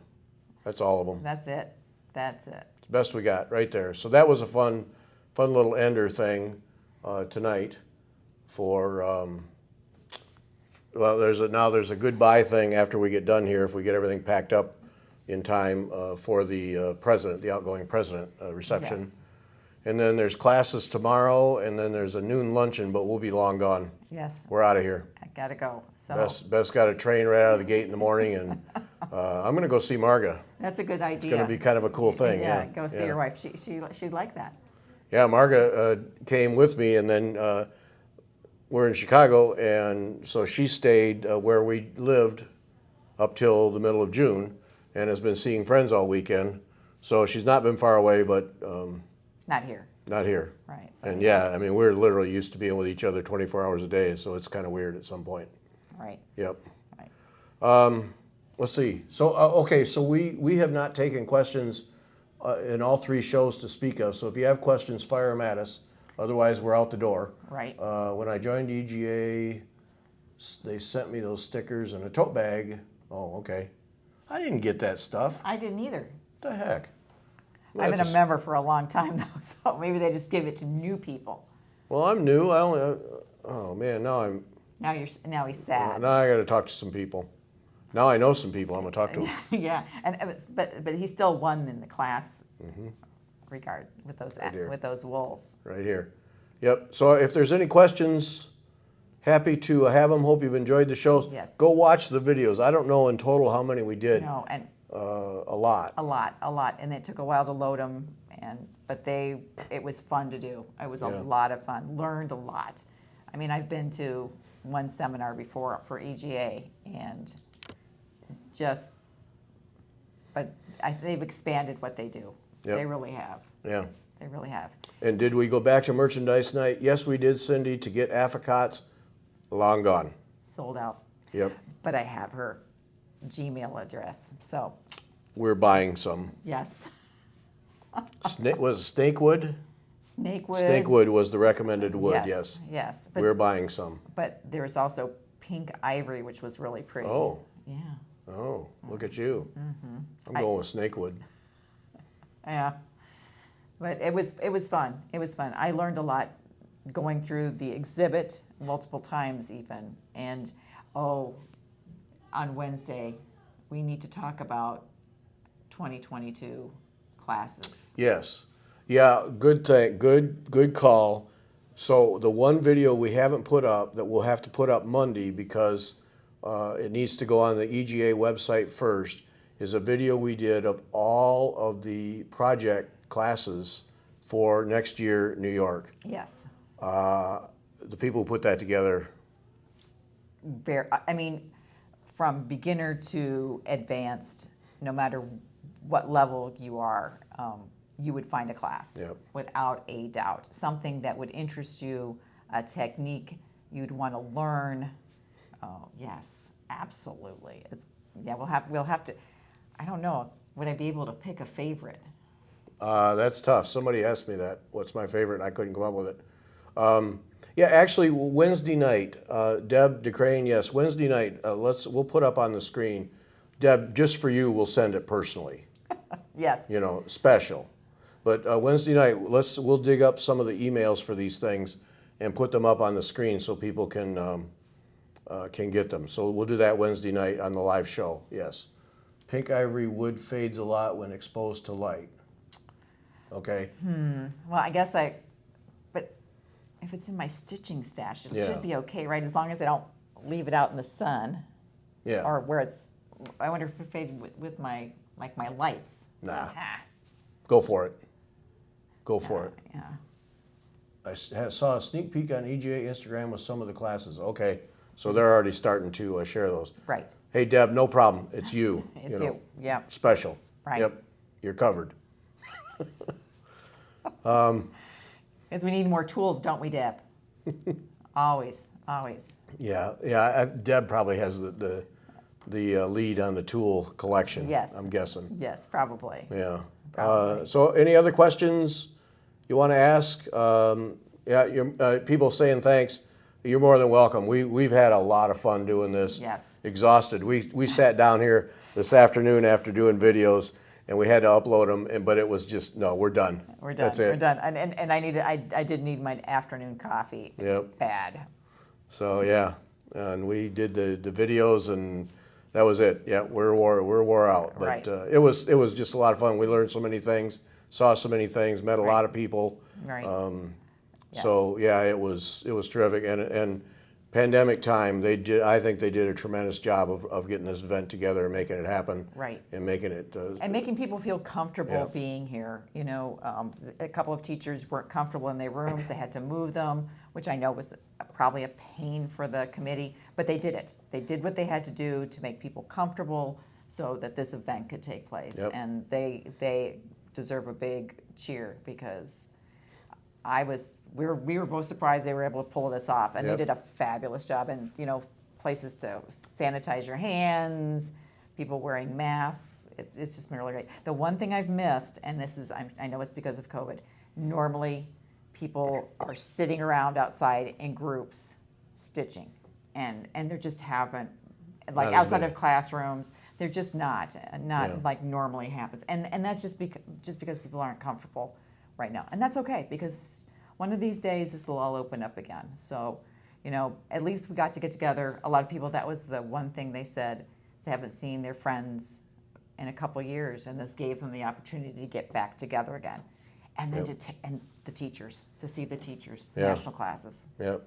That's all of them. That's it. It's the best we got right there. So that was a fun little ender thing tonight for, well, there's a goodbye thing after we get done here, if we get everything packed up in time for the president, the outgoing president reception. Yes. And then there's classes tomorrow, and then there's a noon luncheon, but we'll be long gone. Yes. We're out of here. I gotta go. So Beth's got a train right out of the gate in the morning, and I'm going to go see Marga. that's a good idea. It's going to be kind of a cool thing. Yeah, go see your wife. She'd like that. Yeah, Marga came with me, and then we're in Chicago, and so she stayed where we lived up till the middle of June, and has been seeing friends all weekend. So she's not been far away, but Not here. not here. Right. So, And yeah, I mean, we're literally used to being with each other 24 hours a day, so it's kind of weird at some point. right. Yep. Right. Let's see. So okay, so we have not taken questions in all three shows to speak of. So if you have questions, fire them at us. Otherwise, we're out the door. Right. When I joined EGA, they sent me those stickers and a tote bag. Oh, okay. I didn't get that stuff. I didn't either. What the heck? I've been a member for a long time though, so maybe they just give it to new people. Well, I'm new. I only. Oh man, now Now he's sad. now I got to talk to some people. Now I know some people. I'm gonna talk to them. Yeah, but he still won in the class regard with here. those wools. Right here. Yep. So if there's any questions, happy to have them. Hope you've enjoyed the shows. Yes. Go watch the videos. I don't know in total how many we did. No, and A lot. a lot, and it took a while to load them, but it was fun to do. It was a lot of fun. Learned a lot. I mean, I've been to one seminar before for EGA, and they've expanded what they do. Yep. They really have. Yeah. They really have. And did we go back to merchandise night? Yes, we did, Cindy, to get afficots. Long gone. Sold out. Yep. But I have her Gmail address, so We're buying some. yes. Was it snakewood? Snakewood. Snakewood was the recommended wood, yes. Yes. We're buying some. But there's also pink ivory, which was really pretty. Oh. Yeah. Oh, look at you. I'm going with snakewood. Yeah. But it was fun. It was fun. I learned a lot going through the exhibit multiple times even. And on Wednesday, we need to talk about 2022 classes. Yes. Yeah, good thing. Good call. So the one video we haven't put up that we'll have to put up Monday because it needs to go on the EGA website first is a video we did of all of the project classes for next year New York. Yes. The people who put that together. I mean, from beginner to advanced, no matter what level you are, you would find a class. Yep. Without a doubt. Something that would interest you, a technique you'd want to learn. Oh, yes, absolutely. We'll have to, I don't know, would I be able to pick a favorite? That's tough. Somebody asked me that. What's my favorite? And I couldn't come up with it. Yeah, actually, Wednesday night, Deb DeCrane, yes, Wednesday night. We'll put up on the screen. Deb, just for you, we'll send it personally. Yes. Special. But Wednesday night, we'll dig up some of the emails for these things and put them up on the screen so people can get them. So we'll do that Wednesday night on the live show. Yes. Pink ivory wood fades a lot when exposed to light. Okay. Well, I guess but if it's in my stitching stash, it should be okay, right? As long as I don't leave it out in the sun. Yeah. Or where I wonder if it faded with my lights. Nah. Go for it. Go for it. Yeah. I saw a sneak peek on EGA Instagram with some of the classes. Okay. So they're already starting to share those. Right. Hey, Deb, no problem. It's you. It's you. Yeah. Special. Right. Yep. You're covered. Because we need more tools, don't we, Deb? Always. Yeah. Deb probably has the lead on the tool collection. Yes. I'm guessing. Yes, probably. Yeah. Probably. So, any other questions you want to ask? People saying thanks. You're more than welcome. We've had a lot of fun doing this. Yes. Exhausted. We sat down here this afternoon after doing videos, and we had to upload them. But it was just no. We're done. We're done. That's it. We're done. And I did need my afternoon coffee. Yep. Bad. So yeah, and we did the videos, and that was it. Yeah, we're wore out. But Right. It was just a lot of fun. We learned so many things, saw so many things, met a lot of people. Right. Yes. So yeah, it was terrific. And pandemic time, I think they did a tremendous job of getting this event together and making it happen. Right. And making it. And making people feel comfortable Yeah. being here. A couple of teachers weren't comfortable in their rooms. They had to move them, which I know was probably a pain for the committee, but they did it. They did what they had to do to make people comfortable so that this event could take place. Yep. And they deserve a big cheer because we were both surprised they were able to pull this off, and Yep. they did a fabulous job. And places to sanitize your hands, people wearing masks. It's just been really great. The one thing I've missed, and this is, I know it's because of COVID, normally people are sitting around outside in groups stitching, and there just haven't, like Not as outside many. of classrooms, they're just not Yeah. like normally happens. And that's just because people aren't comfortable right now. And that's okay, because one of these days this will all open up again. So, you know, at least we got to get together. A lot of people, that was the one thing they said, they haven't seen their friends in a couple years, and this gave them the opportunity to get back together again. And then and the teachers, to see the teachers, Yeah. national classes. Yep.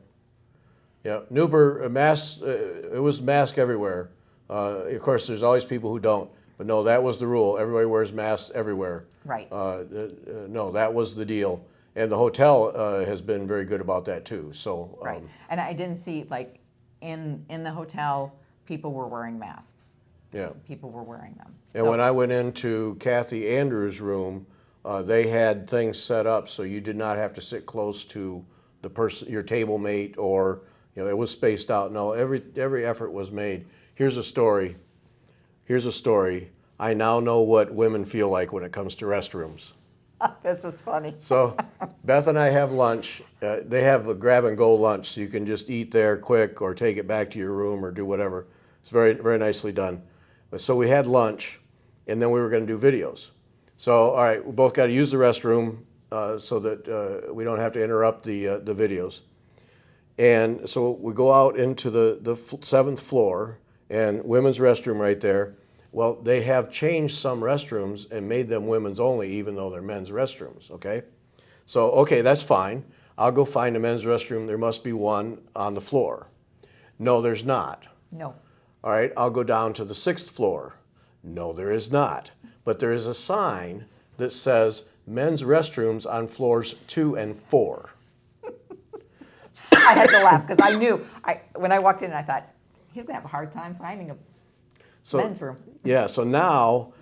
Yep. Newber, masks, it was mask everywhere. Of course, there's always people who don't, but no, that was the rule. Everybody wears masks everywhere. Right. No, that was the deal. And the hotel has been very good about that too. So Right. And I didn't see, like, in the hotel, people were wearing masks. yeah. People were wearing them. And So- when I went into Kathy Andrews' room, they had things set up so you did not have to sit close to the person, your table mate, or it was spaced out. No, every effort was made. Here's a story. I now know what women feel like when it comes to restrooms. This was funny. So Beth and I have lunch. They have a grab and go lunch, so you can just eat there quick or take it back to your room or do whatever. It's very, very nicely done. So we had lunch, and then we were going to do videos. So all right, we both got to use the restroom so that we don't have to interrupt the videos. And so we go out into the seventh floor, and women's restroom right there. Well, they have changed some restrooms and made them women's only, even though they're men's restrooms, okay? So, okay, that's fine. I'll go find a men's restroom. There must be one on the floor. No, there's not. No. All right, I'll go down to the sixth floor. No, there is not. But there is a sign that says men's restrooms on floors 2 and 4. I had to laugh because I knew, when I walked in, I thought, he's going to have a hard time finding a men's room. Yeah, so now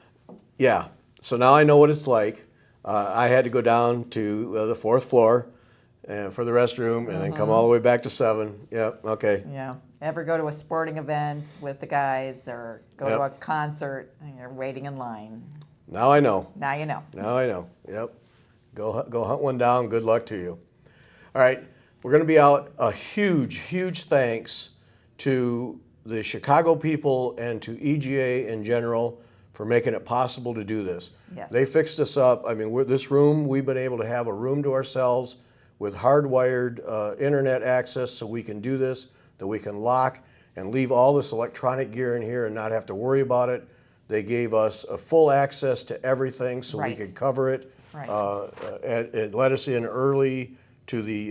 I know what it's like. I had to go down to the 4th floor for the restroom and then come all the way back to 7. Yeah, okay. Yeah. Ever go to a sporting event with the guys or go to a concert and you're waiting in line? Now I know. Now you know. Now I know. Yep. Go hunt one down. Good luck to you. All right, we're going to be out. A huge, huge thanks to the Chicago people and to EGA in general for making it possible to do this. Yes. They fixed us up. I mean, this room, we've been able to have a room to ourselves with hardwired internet access so we can do this, that we can lock and leave all this electronic gear in here and not have to worry about it. They gave us a full access to everything so we Right. could cover it. Right. It let us in early to the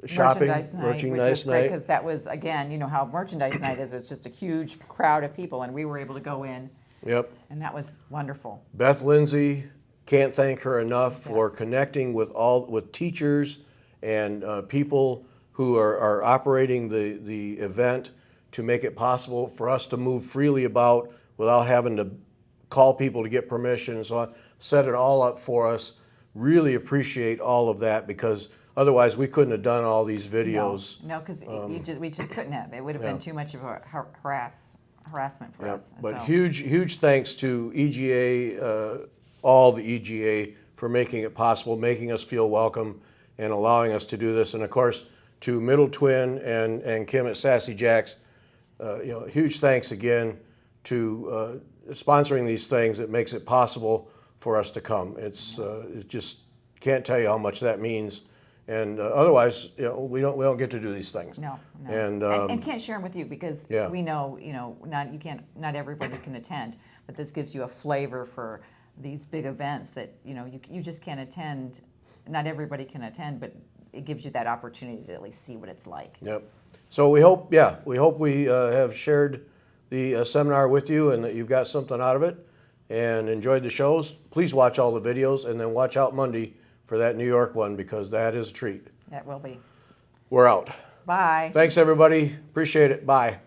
shopping, Merchandise night, which was great because that was, again, you know how merchandise night is. It was just a huge crowd of people, and we were able to go in, Yep. and that was wonderful. Beth Lindsay, can't thank her enough for Yes. connecting with teachers and people who are operating the event to make it possible for us to move freely about without having to call people to get permission and so on. Set it all up for us. Really appreciate all of that because otherwise we couldn't have done all these videos. No, because we just couldn't have. It would have been too much of a harassment for Yeah, us. but so. huge thanks to EGA, all the EGA for making it possible, making us feel welcome and allowing us to do this. And of course, to Middle Twin and Kim at Sassy Jacks, huge thanks again to sponsoring these things. It makes it possible for us to come. It just can't tell you how much that means. And otherwise, we don't get to do these things. No. And can't share them with you because Yeah. we know, not everybody can attend, but this gives you a flavor for these big events that, you just can't attend. Not everybody can attend, but it gives you that opportunity to at least see what it's like. Yep. So we hope we have shared the seminar with you and that you've got something out of it and enjoyed the shows. Please watch all the videos and then watch out Monday for that New York one because that is a treat. That will be. We're out. Bye. Thanks everybody. Appreciate it. Bye.